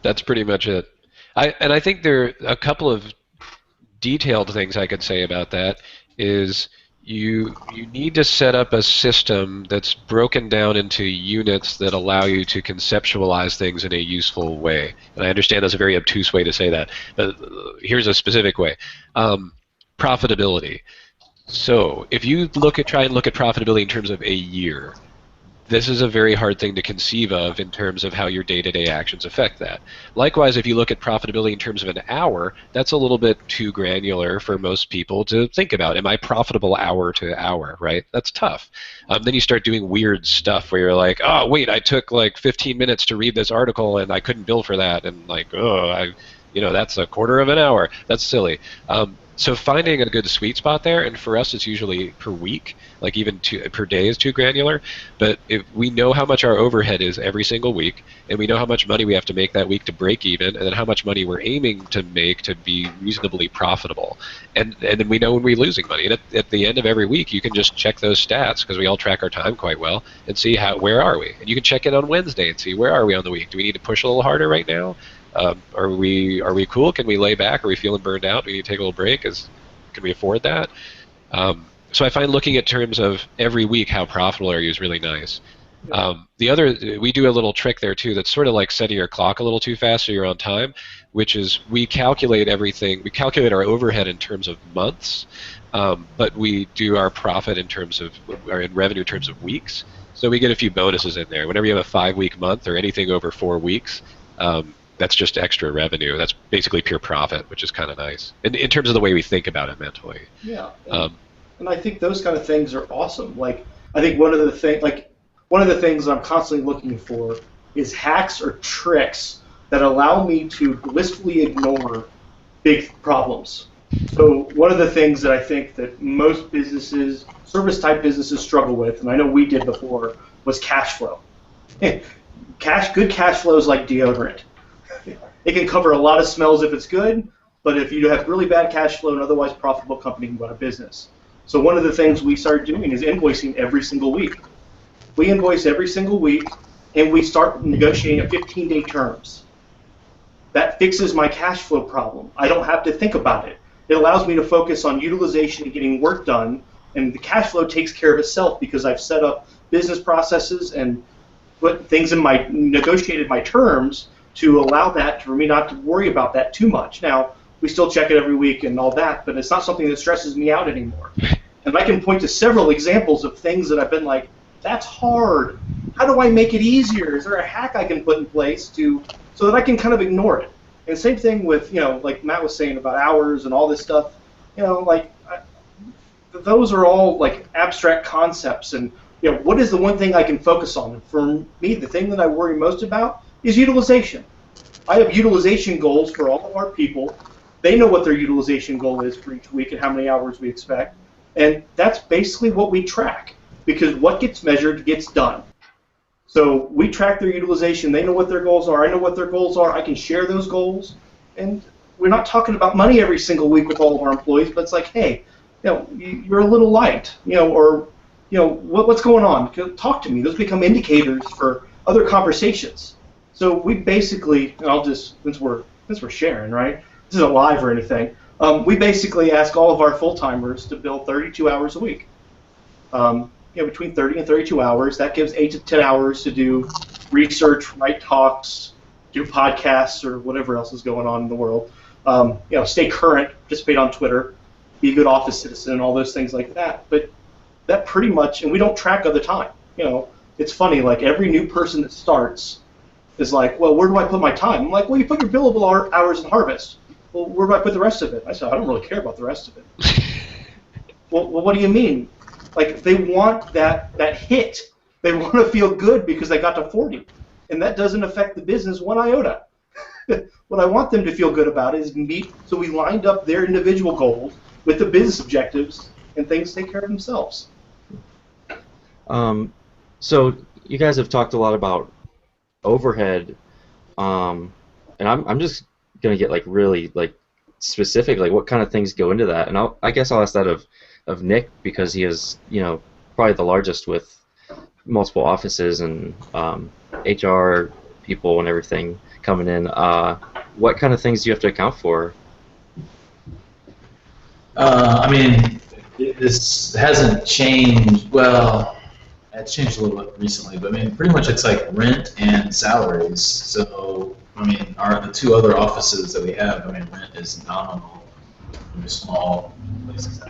that's pretty much it. I think there are a couple of detailed things I could say about that. Is you need to set up a system that's broken down into units that allow you to conceptualize things in a useful way. And I understand that's a very obtuse way to say that, but here's a specific way. Profitability. So if you try and look at profitability in terms of a year, this is a very hard thing to conceive of in terms of how your day-to-day actions affect that. Likewise, if you look at profitability in terms of an hour, that's a little bit too granular for most people to think about. Am I profitable hour to hour, right? That's tough. Then you start doing weird stuff where you're like, oh, wait, I took 15 minutes to read this article and I couldn't bill for that, and that's a quarter of an hour. That's silly. So finding a good sweet spot there, and for us it's usually per week, even per day is too granular, but if we know how much our overhead is every single week, and we know how much money we have to make that week to break even, and then how much money we're aiming to make to be reasonably profitable, and then we know when we're losing money, and at the end of every week you can just check those stats, because we all track our time quite well, and see where are we, and you can check in on Wednesday and see where are we on the week. Do we need to push a little harder right now? Are we cool? Can we lay back? Are we feeling burned out? Do we need to take a little break? Can we afford that? So I find looking at terms of every week how profitable are you is really nice. We do a little trick there too that's sort of like setting your clock a little too fast so you're on time, which is we calculate everything. We calculate our overhead in terms of months, but we do our profit in revenue in terms of weeks. So we get a few bonuses in there. Whenever you have a 5-week month or anything over 4 weeks, that's just extra revenue. That's basically pure profit, which is kind of nice in terms of the way we think about it mentally. Yeah. And I think those kind of things are awesome. Like, I think one of the things I'm constantly looking for is hacks or tricks that allow me to blissfully ignore big problems. So one of the things that I think that most businesses, service type businesses, struggle with, and I know we did before, was cash flow. Good cash flow is like deodorant. It can cover a lot of smells if it's good, but if you have really bad cash flow, an otherwise profitable company can go out of business. So one of the things we started doing is invoicing every single week. We invoice every single week, and we start negotiating at 15-day terms. That fixes my cash flow problem. I don't have to think about it. It allows me to focus on utilization and getting work done, and the cash flow takes care of itself because I've set up business processes and put things in my negotiated my terms to allow that for me not to worry about that too much. Now, we still check it every week and all that, but it's not something that stresses me out anymore. And I can point to several examples of things that I've been like, that's hard. How do I make it easier? Is there a hack I can put in place so that I can kind of ignore it? And same thing with, like Matt was saying about hours and all this stuff. Those are all like abstract concepts. And what is the one thing I can focus on? And for me, the thing that I worry most about is utilization. I have utilization goals for all of our people. They know what their utilization goal is for each week and how many hours we expect. And that's basically what we track, because what gets measured gets done. So we track their utilization. They know what their goals are. I know what their goals are. I can share those goals. And we're not talking about money every single week with all of our employees, but it's like, hey, you're a little light, what's going on? Talk to me. Those become indicators for other conversations. So we basically, and I'll just, since we're sharing, right? This isn't live or anything. We basically ask all of our full-timers to bill 32 hours a week. Between 30 and 32 hours. That gives 8 to 10 hours to do research, write talks, do podcasts, or whatever else is going on in the world. Stay current, participate on Twitter, be a good office citizen, and all those things like that. But that pretty much, and we don't track other time. It's funny, like every new person that starts is like, well, where do I put my time? I'm like, well, you put your billable hours in Harvest. Well, where do I put the rest of it? I said, I don't really care about the rest of it. well, what do you mean? Like, they want that hit. They want to feel good because they got to 40. And that doesn't affect the business one iota. What I want them to feel good about is meet, so we lined up their individual goals with the business objectives, and things take care of themselves. So you guys have talked a lot about overhead, and I'm just gonna get like really like specific, like what kind of things go into that, and I guess I'll ask that of Nick, because he is probably the largest with multiple offices and HR people and everything coming in. What kind of things do you have to account for? This hasn't changed. Well, it's changed a little bit recently, but pretty much it's like rent and salaries. So, the two other offices that we have, rent is nominal. Small places,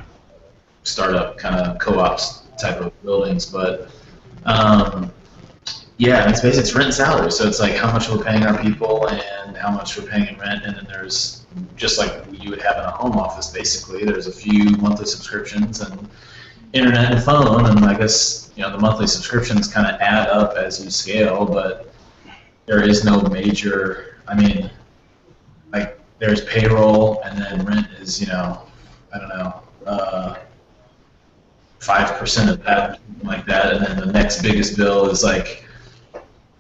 startup kind of co-ops type of buildings, but it's rent and salary. So it's like how much we're paying our people and how much we're paying in rent, and then there's, just like you would have in a home office, basically, there's a few monthly subscriptions and internet and phone, and I guess the monthly subscriptions kind of add up as you scale, but there is no major, like there's payroll, and then rent is, 5% of that, something like that, and then the next biggest bill is like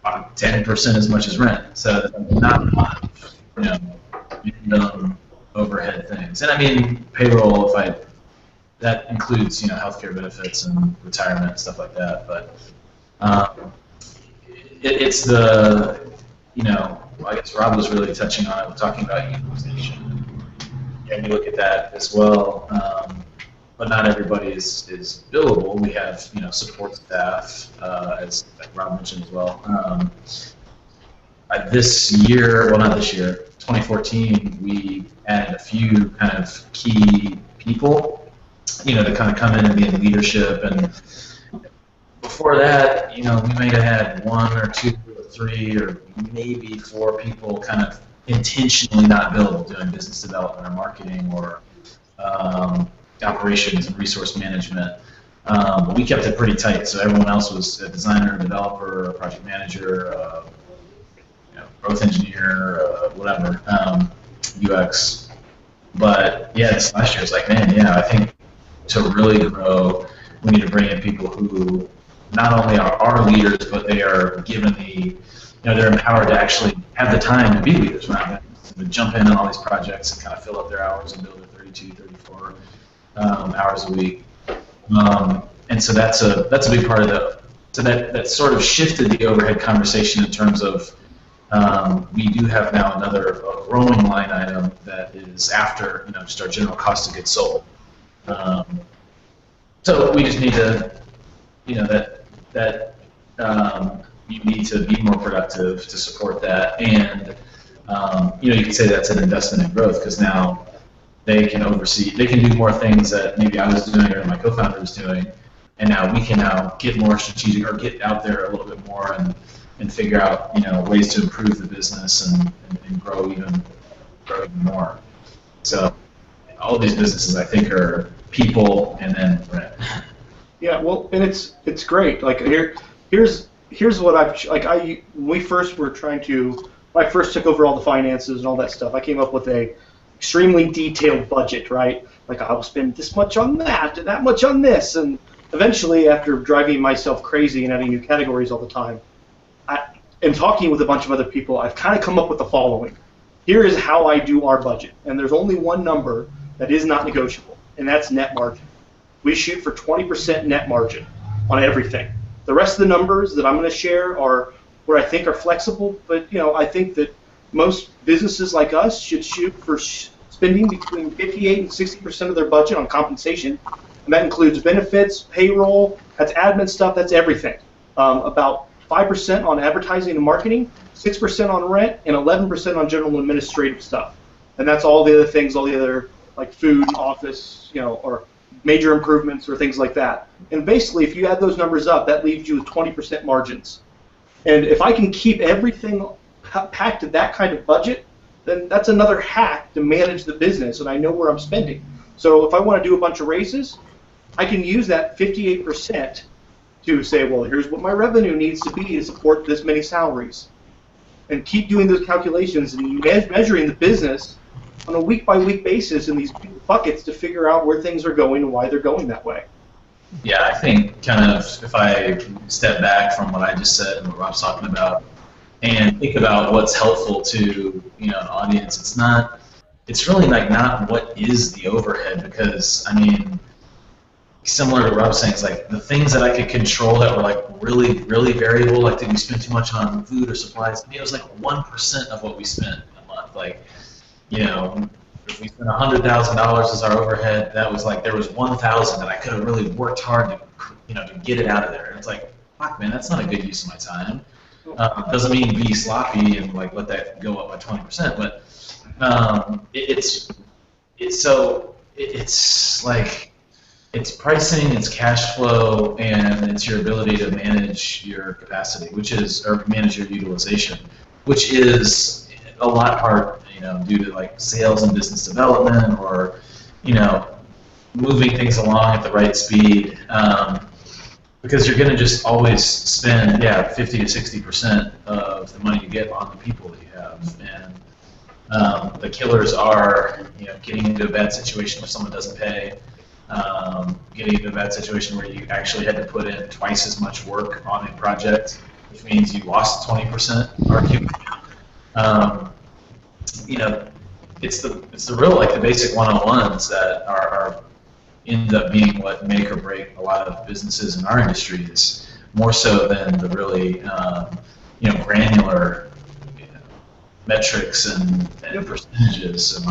10% as much as rent. So not a lot of overhead things. And payroll, that includes healthcare benefits and retirement and stuff like that. But it's the I guess Rob was really touching on it. We're talking about utilization, and you look at that as well. But not everybody is billable. We have support staff, as Rob mentioned as well. This year, well, not this year, 2014, we added a few kind of key people, to kind of come in and be in leadership. And before that, we might have had 1 or 2 or 3 or maybe 4 people kind of intentionally not billable, doing business development or marketing or operations and resource management. But we kept it pretty tight, so everyone else was a designer, a developer, a project manager, growth engineer, whatever, UX. But yeah, this last year was like, man, yeah, I think to really grow, we need to bring in people who not only are our leaders, but they are given the, they're empowered to actually have the time to be leaders. We're not going to jump in on all these projects and kind of fill up their hours and build their 32, 34 hours a week. And so that's a big part of so that sort of shifted the overhead conversation in terms of we do have now another growing line item that is after just our general cost of goods sold. So we just need to, you need to be more productive to support that, and you can say that's an investment in growth because now they can do more things that maybe I was doing or my co-founder was doing, and now we can get more strategic or get out there a little bit more and figure out ways to improve the business and grow even more. So all of these businesses I think are people and then rent. Yeah, well, and it's great. Like here's what when we first were when I first took over all the finances and all that stuff, I came up with a extremely detailed budget, right? Like I will spend this much on that and that much on this, and eventually, after driving myself crazy and adding new categories all the time, and talking with a bunch of other people, I've kind of come up with the following. Here is how I do our budget, and there's only one number that is not negotiable, and that's net margin. We shoot for 20% net margin on everything. The rest of the numbers that I'm going to share are where I think are flexible, but I think that most businesses like us should shoot for spending between 58 and 60% of their budget on compensation, and that includes benefits, payroll, that's admin stuff, that's everything. About 5% on advertising and marketing, 6% on rent, and 11% on general administrative stuff. And that's all the other things, all the other like food, office, or major improvements or things like that. And basically, if you add those numbers up, that leaves you with 20% margins. And if I can keep everything packed to that kind of budget, then that's another hack to manage the business, and I know where I'm spending. So if I want to do a bunch of raises, I can use that 58% to say, well, here's what my revenue needs to be to support this many salaries. And keep doing those calculations and measuring the business on a week-by-week basis in these buckets to figure out where things are going and why they're going that way. Yeah, I think kind of if I step back from what I just said and what Rob's talking about and think about what's helpful to an audience, it's really like not what is the overhead, because I mean, similar to what Rob was saying, it's like the things that I could control that were like really, really variable, like did we spend too much on food or supplies? I mean, it was like 1% of what we spent a month. Like, if we spent $100,000 as our overhead, that was like there was 1,000 that I could have really worked hard to get it out of there. And it's like, fuck, man, that's not a good use of my time. Doesn't mean be sloppy and like let that go up by 20%, but it's like it's pricing, it's cash flow, and it's your ability to manage your capacity, or manage your utilization, which is a lot hard, due to like sales and business development, or moving things along at the right speed, because you're going to just always spend 50 to 60% of the money you get on the people that you have, and the killers are getting into a bad situation where someone doesn't pay, getting into a bad situation where you actually had to put in twice as much work on a project, which means you lost 20%, arguably. It's the real, like the basic one-on-ones that are end up being what make or break a lot of businesses in our industry, is more so than the really granular metrics and percentages.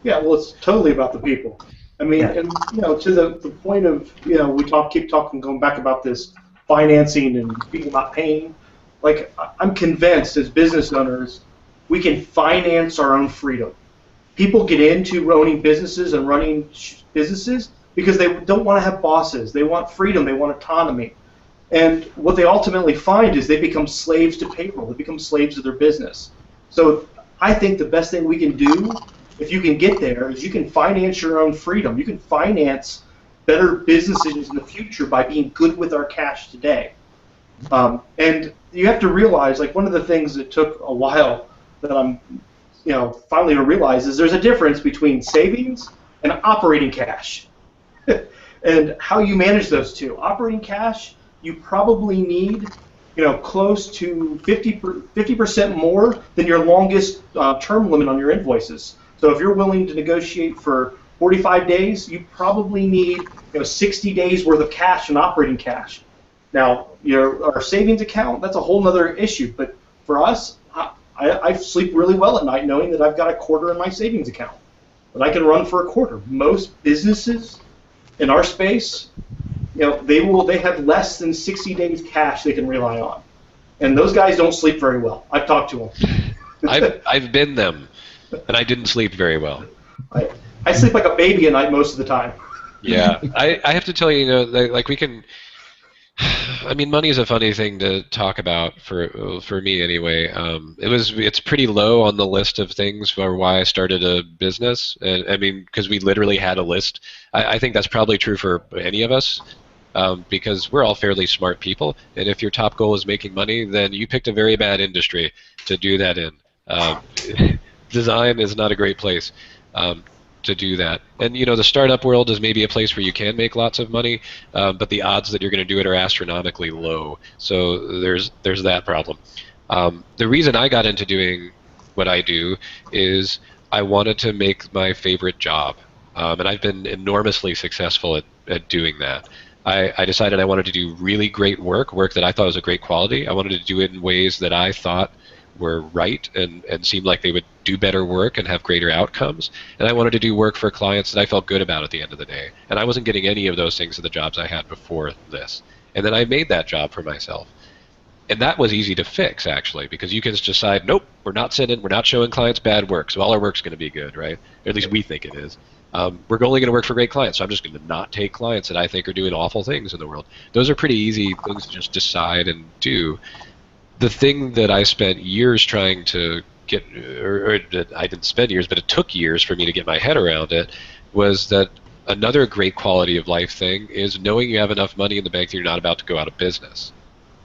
Yeah, well, it's totally about the people. I mean, and to the point of we keep talking, going back about this financing and people not paying. Like, I'm convinced as business owners, we can finance our own freedom. People get into owning businesses and running businesses because they don't want to have bosses. They want freedom. They want autonomy. And what they ultimately find is they become slaves to payroll. They become slaves to their business. So I think the best thing we can do if you can get there, is you can finance your own freedom. You can finance better businesses in the future by being good with our cash today. And you have to realize, like, one of the things that took a while that I'm, finally to realize is there's a difference between savings and operating cash, and how you manage those two. Operating cash, you probably need, close to 50% more than your longest term limit on your invoices. So if you're willing to negotiate for 45 days, you probably need 60 days worth of cash and operating cash. Now, our savings account, that's a whole other issue. But for us, I sleep really well at night knowing that I've got a quarter in my savings account that I can run for a quarter. Most businesses in our space, they have less than 60 days cash they can rely on. And those guys don't sleep very well. I've talked to them. I've been them, and I didn't sleep very well. I sleep like a baby at night most of the time. Yeah, I have to tell you, like we can. I mean, money is a funny thing to talk about for me anyway. It's pretty low on the list of things for why I started a business, and I mean, because we literally had a list. I think that's probably true for any of us, because we're all fairly smart people, and if your top goal is making money, then you picked a very bad industry to do that in. Design is not a great place to do that. And the startup world is maybe a place where you can make lots of money, but the odds that you're going to do it are astronomically low. So there's that problem. The reason I got into doing what I do is I wanted to make my favorite job, and I've been enormously successful at doing that. I decided I wanted to do really great work that I thought was of great quality. I wanted to do it in ways that I thought were right and seemed like they would do better work and have greater outcomes. And I wanted to do work for clients that I felt good about at the end of the day. And I wasn't getting any of those things in the jobs I had before this. And then I made that job for myself. And that was easy to fix, actually, because you can just decide, nope, we're not showing clients bad work, so all our work's going to be good, right? Or at least we think it is. We're only going to work for great clients, so I'm just going to not take clients that I think are doing awful things in the world. Those are pretty easy things to just decide and do. The thing that I spent years trying to get, or I didn't spend years, but it took years for me to get my head around it, was that another great quality of life thing is knowing you have enough money in the bank that you're not about to go out of business.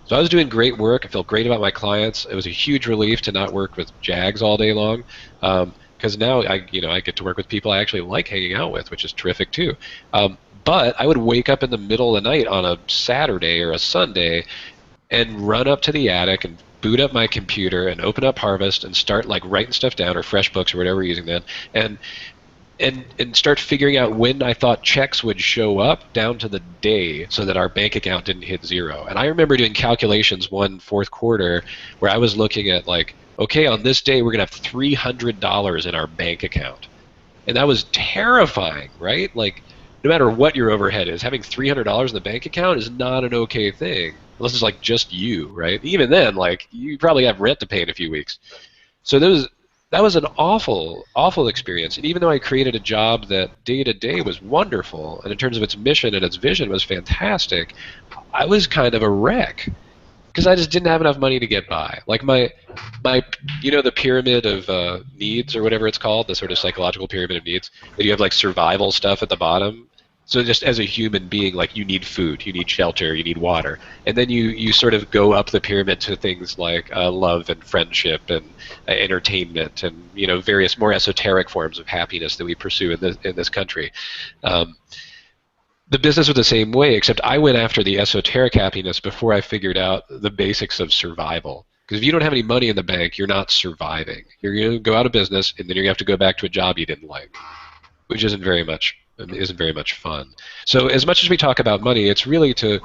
So I was doing great work. I felt great about my clients. It was a huge relief to not work with jags all day long, because now I get to work with people I actually like hanging out with, which is terrific too. But I would wake up in the middle of the night on a Saturday or a Sunday and run up to the attic and boot up my computer and open up Harvest and start like writing stuff down, or FreshBooks or whatever we're using then, and start figuring out when I thought checks would show up down to the day so that our bank account didn't hit zero. And I remember doing calculations one fourth quarter where I was looking at like, okay, on this day we're going to have $300 in our bank account. And that was terrifying, right? Like, no matter what your overhead is, having $300 in the bank account is not an okay thing. Unless it's like just you, right? Even then, like, you probably have rent to pay in a few weeks. So that was an awful, awful experience. And even though I created a job that day to day was wonderful, and in terms of its mission and its vision was fantastic, I was kind of a wreck because I just didn't have enough money to get by. Like my the pyramid of needs, or whatever it's called, the sort of psychological pyramid of needs, that you have like survival stuff at the bottom. So just as a human being, like, you need food, you need shelter, you need water. And then you sort of go up the pyramid to things like love and friendship and entertainment and, various more esoteric forms of happiness that we pursue in this country. The business was the same way, except I went after the esoteric happiness before I figured out the basics of survival. Because if you don't have any money in the bank, you're not surviving. You're going to go out of business, and then you're going to have to go back to a job you didn't like, which isn't very much fun. So as much as we talk about money, it's really to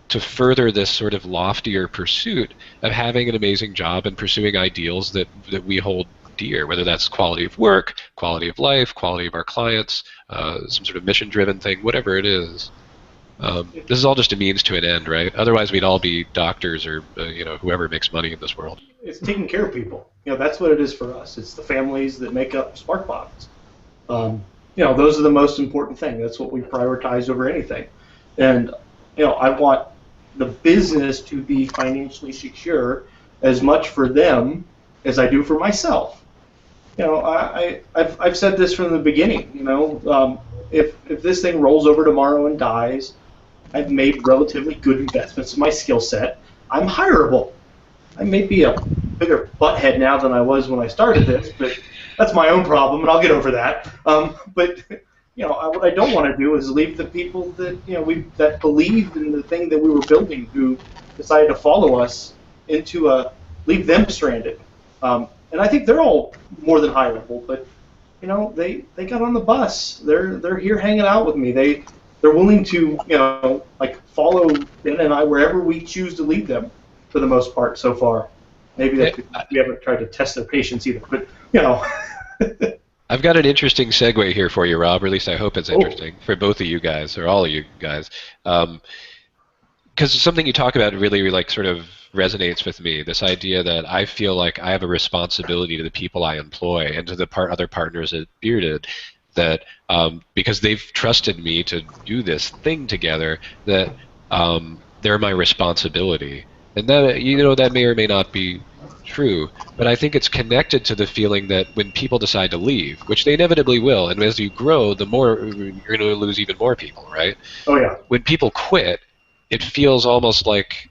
further this sort of loftier pursuit of having an amazing job and pursuing ideals that we hold dear, whether that's quality of work, quality of life, quality of our clients, some sort of mission-driven thing, whatever it is. This is all just a means to an end, right? Otherwise, we'd all be doctors or whoever makes money in this world. It's taking care of people. That's what it is for us. It's the families that make up Sparkbox. Those are the most important thing. That's what we prioritize over anything. And, I want the business to be financially secure as much for them as I do for myself. I've said this from the beginning. If this thing rolls over tomorrow and dies, I've made relatively good investments in my skill set. I'm hireable. I may be a bigger butthead now than I was when I started this, but that's my own problem, and I'll get over that. But what I don't want to do is leave the people that that believed in the thing that we were building, who decided to follow us, leave them stranded. And I think they're all more than hireable, but they got on the bus. They're here hanging out with me. They're willing to follow Ben and I wherever we choose to lead them, for the most part so far. Maybe we haven't tried to test their patience either, but I've got an interesting segue here for you, Rob, or at least I hope it's interesting for both of you guys, or all of you guys. Because something you talk about really sort of resonates with me, this idea that I feel like I have a responsibility to the people I employ and to the other partners at Bearded, that because they've trusted me to do this thing together, that they're my responsibility. And that, that may or may not be true, but I think it's connected to the feeling that when people decide to leave, which they inevitably will, and as you grow, the more you're going to lose even more people, right? Oh yeah. When people quit, it feels almost like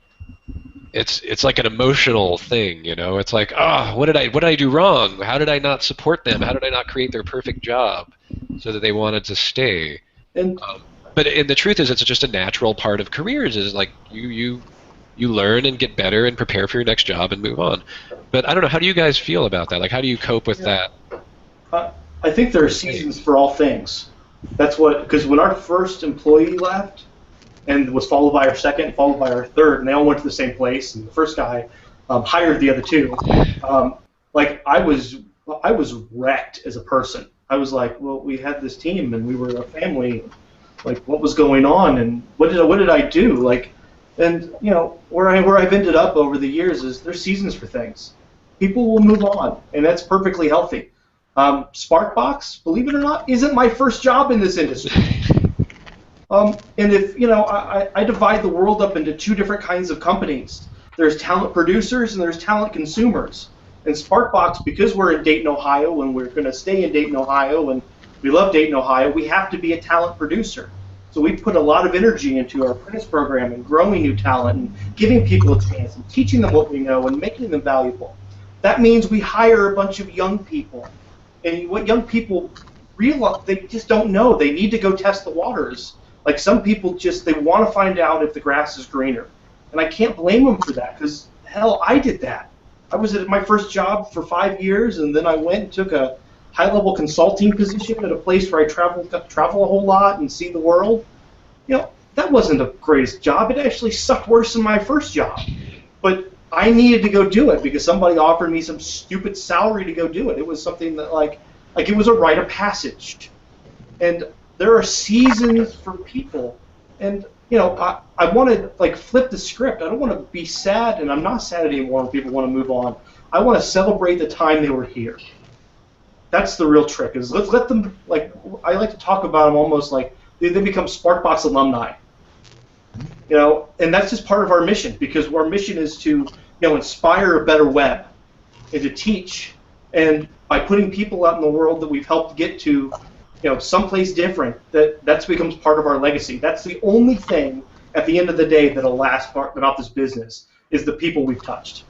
it's like an emotional thing, It's like, what did I do wrong? How did I not support them? How did I not create their perfect job so that they wanted to stay? And the truth is, it's just a natural part of careers. Is like you learn and get better and prepare for your next job and move on. But I don't know. How do you guys feel about that? Like, how do you cope with that? I think there are seasons for all things. Because when our first employee left, and was followed by our second, followed by our third, and they all went to the same place, and the first guy hired the other two. I was wrecked as a person. I was like, well, we had this team, and we were a family. Like, what was going on, and what did I do? Where I've ended up over the years is there's seasons for things. People will move on, and that's perfectly healthy. Sparkbox, believe it or not, isn't my first job in this industry. And if I divide the world up into two different kinds of companies. There's talent producers and there's talent consumers. And Sparkbox, because we're in Dayton, Ohio, and we're going to stay in Dayton, Ohio, and we love Dayton, Ohio, we have to be a talent producer. So we put a lot of energy into our apprentice program and growing new talent and giving people a chance and teaching them what we know and making them valuable. That means we hire a bunch of young people. And what young people realize, they just don't know. They need to go test the waters. Like, some people they want to find out if the grass is greener. And I can't blame them for that, because, hell, I did that. I was at my first job for 5 years, and then I went and took a high-level consulting position at a place where I travel a whole lot and see the world. That wasn't the greatest job. It actually sucked worse than my first job. But I needed to go do it because somebody offered me some stupid salary to go do it. It was something that, like it was a rite of passage. And there are seasons for people, and I want to flip the script. I don't want to be sad, and I'm not sad anymore when people want to move on. I want to celebrate the time they were here. That's the real trick. Is let's let them, I like to talk about them almost like they become Sparkbox alumni. And that's just part of our mission, because our mission is to inspire a better web and to teach, and by putting people out in the world that we've helped get to someplace different, that becomes part of our legacy. That's the only thing at the end of the day that'll last about this business, is the people we've touched.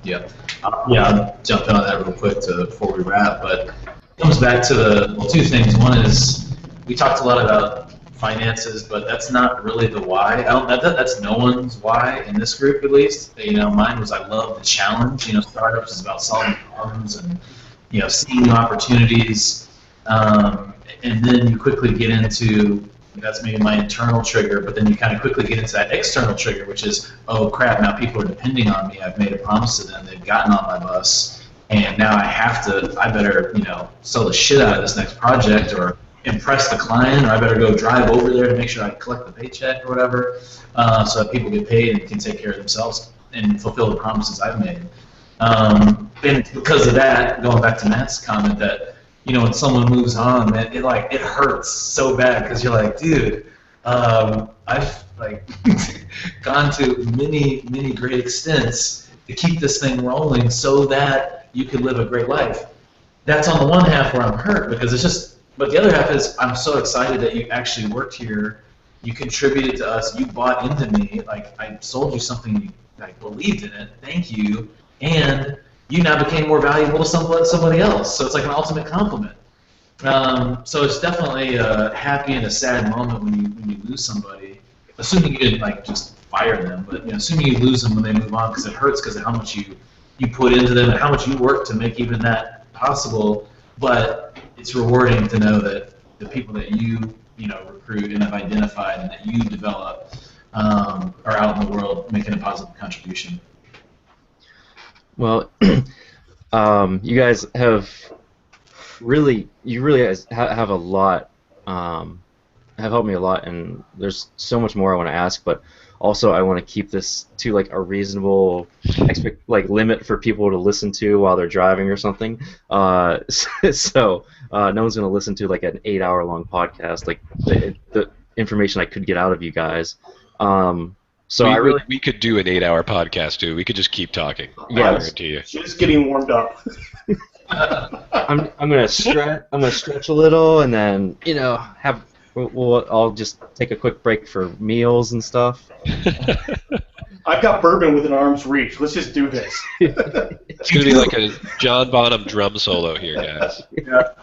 Yeah. I'll jump in on that real quick before we wrap, but it comes back to two things. One is, we talked a lot about finances, but that's not really the why. That's no one's why in this group, at least. Mine was, I love the challenge. Startups is about solving problems and seeing new opportunities. And then you quickly get into, that's maybe my internal trigger, but then you kind of quickly get into that external trigger, which is, oh crap, now people are depending on me. I've made a promise to them. They've gotten on my bus, and now I better, sell the shit out of this next project, or impress the client, or I better go drive over there to make sure I collect the paycheck or whatever, so that people get paid and can take care of themselves and fulfill the promises I've made. And because of that, going back to Matt's comment, that when someone moves on, man, it hurts so bad, because you're like, dude, I've gone to many great extents to keep this thing rolling so that you could live a great life. that's on the one half where I'm hurt because it's just, but the other half is I'm so excited that you actually worked here, you contributed to us, you bought into me, like I sold you something, you like believed in it, thank you, and you now became more valuable to somebody else. So it's like an ultimate compliment. So it's definitely a happy and a sad moment when you lose somebody, assuming you didn't like just fire them, but assuming you lose them when they move on because it hurts because of how much you put into them and how much you work to make even that possible. But it's rewarding to know that the people that you recruit and have identified and that you develop are out in the world making a positive contribution. Well, you guys have you really guys have a lot, have helped me a lot, and there's so much more I want to ask, but also I want to keep this to like a reasonable limit for people to listen to while they're driving or something. So no one's going to listen to like an 8-hour long podcast, like the information I could get out of you guys. So we could do an 8-hour podcast too. We could just keep talking. Yeah, I guarantee you. Just getting warmed up. I'm gonna stretch a little, and then I'll just take a quick break for meals and stuff. I've got bourbon within arm's reach. Let's just do this. It's gonna be like a John Bonham drum solo here, guys. Yeah.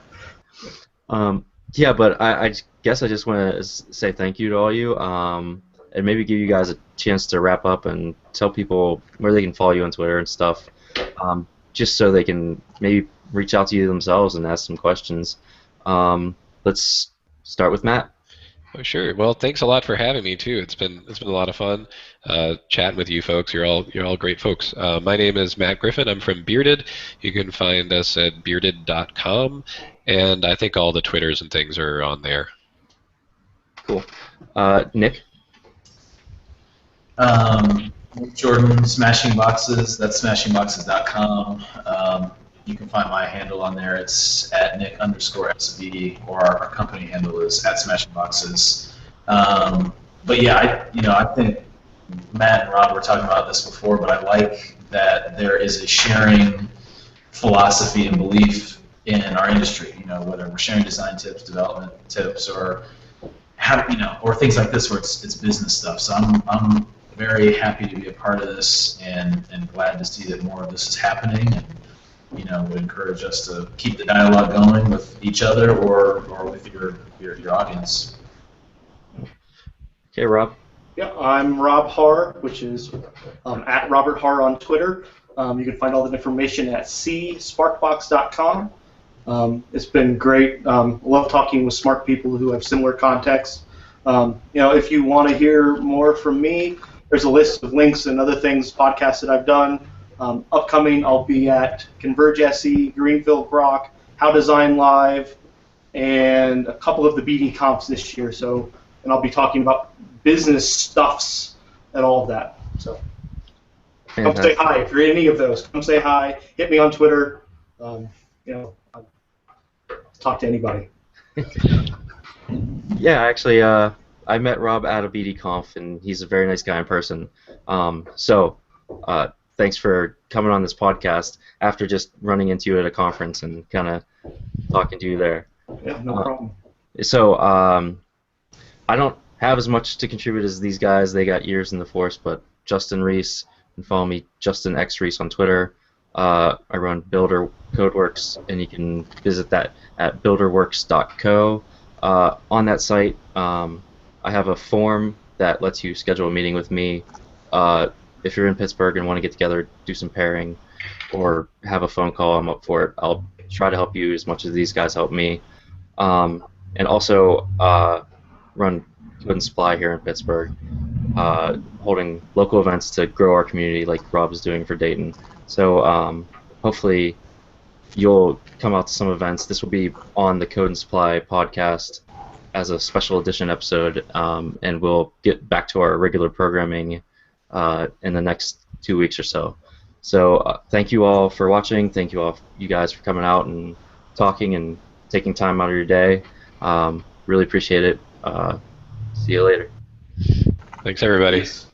Yeah, but I guess I just want to say thank you to all you, and maybe give you guys a chance to wrap up and tell people where they can follow you on Twitter and stuff. Just so they can maybe reach out to you themselves and ask some questions. Let's start with Matt. Oh, sure. Well, thanks a lot for having me too. It's been a lot of fun chatting with you folks. You're all great folks. My name is Matt Griffin. I'm from Bearded. You can find us at bearded.com, and I think all the Twitters and things are on there. Cool. Nick. Jordan, Smashing Boxes, that's smashingboxes.com. You can find my handle on there. It's at Nick_SB, or our company handle is at Smashing Boxes. But yeah, I think Matt and Rob were talking about this before, but I like that there is a sharing philosophy and belief in our industry. Whether we're sharing design tips, development tips, or or things like this where it's business stuff. So I'm very happy to be a part of this and glad to see that more of this is happening, and would encourage us to keep the dialogue going with each other or with your audience. Okay, Rob. Yeah, I'm Rob Harr, which is at Robert Harr on Twitter. You can find all the information at Sparkbox.com. It's been great. Love talking with smart people who have similar contexts. If you want to hear more from me, there's a list of links and other things, podcasts that I've done. Upcoming, I'll be at Converge SE, Greenfield Grok, How Design Live, and a couple of the BD comps this year. And I'll be talking about business stuffs and all of that. So come say hi if you're in any of those. Come say hi. Hit me on Twitter. I'll talk to anybody. Yeah, actually, I met Rob at a BDConf, and he's a very nice guy in person. Thanks for coming on this podcast after just running into you at a conference and kind of talking to you there. Yeah, no problem. So I don't have as much to contribute as these guys. They got years in the force, but Justin Reese, you can follow me, Justin X Reese on Twitter. I run Builder Codeworks, and you can visit that at builderworks.co. On that site, I have a form that lets you schedule a meeting with me. If you're in Pittsburgh and want to get together, do some pairing, or have a phone call, I'm up for it. I'll try to help you as much as these guys help me. And also run Code and Supply here in Pittsburgh, holding local events to grow our community like Rob is doing for Dayton. So hopefully you'll come out to some events. This will be on the Code and Supply podcast as a special edition episode, and we'll get back to our regular programming in the next 2 weeks or so. So thank you all for watching. Thank you guys for coming out and talking and taking time out of your day. Really appreciate it. See you later. Thanks, everybody. Peace.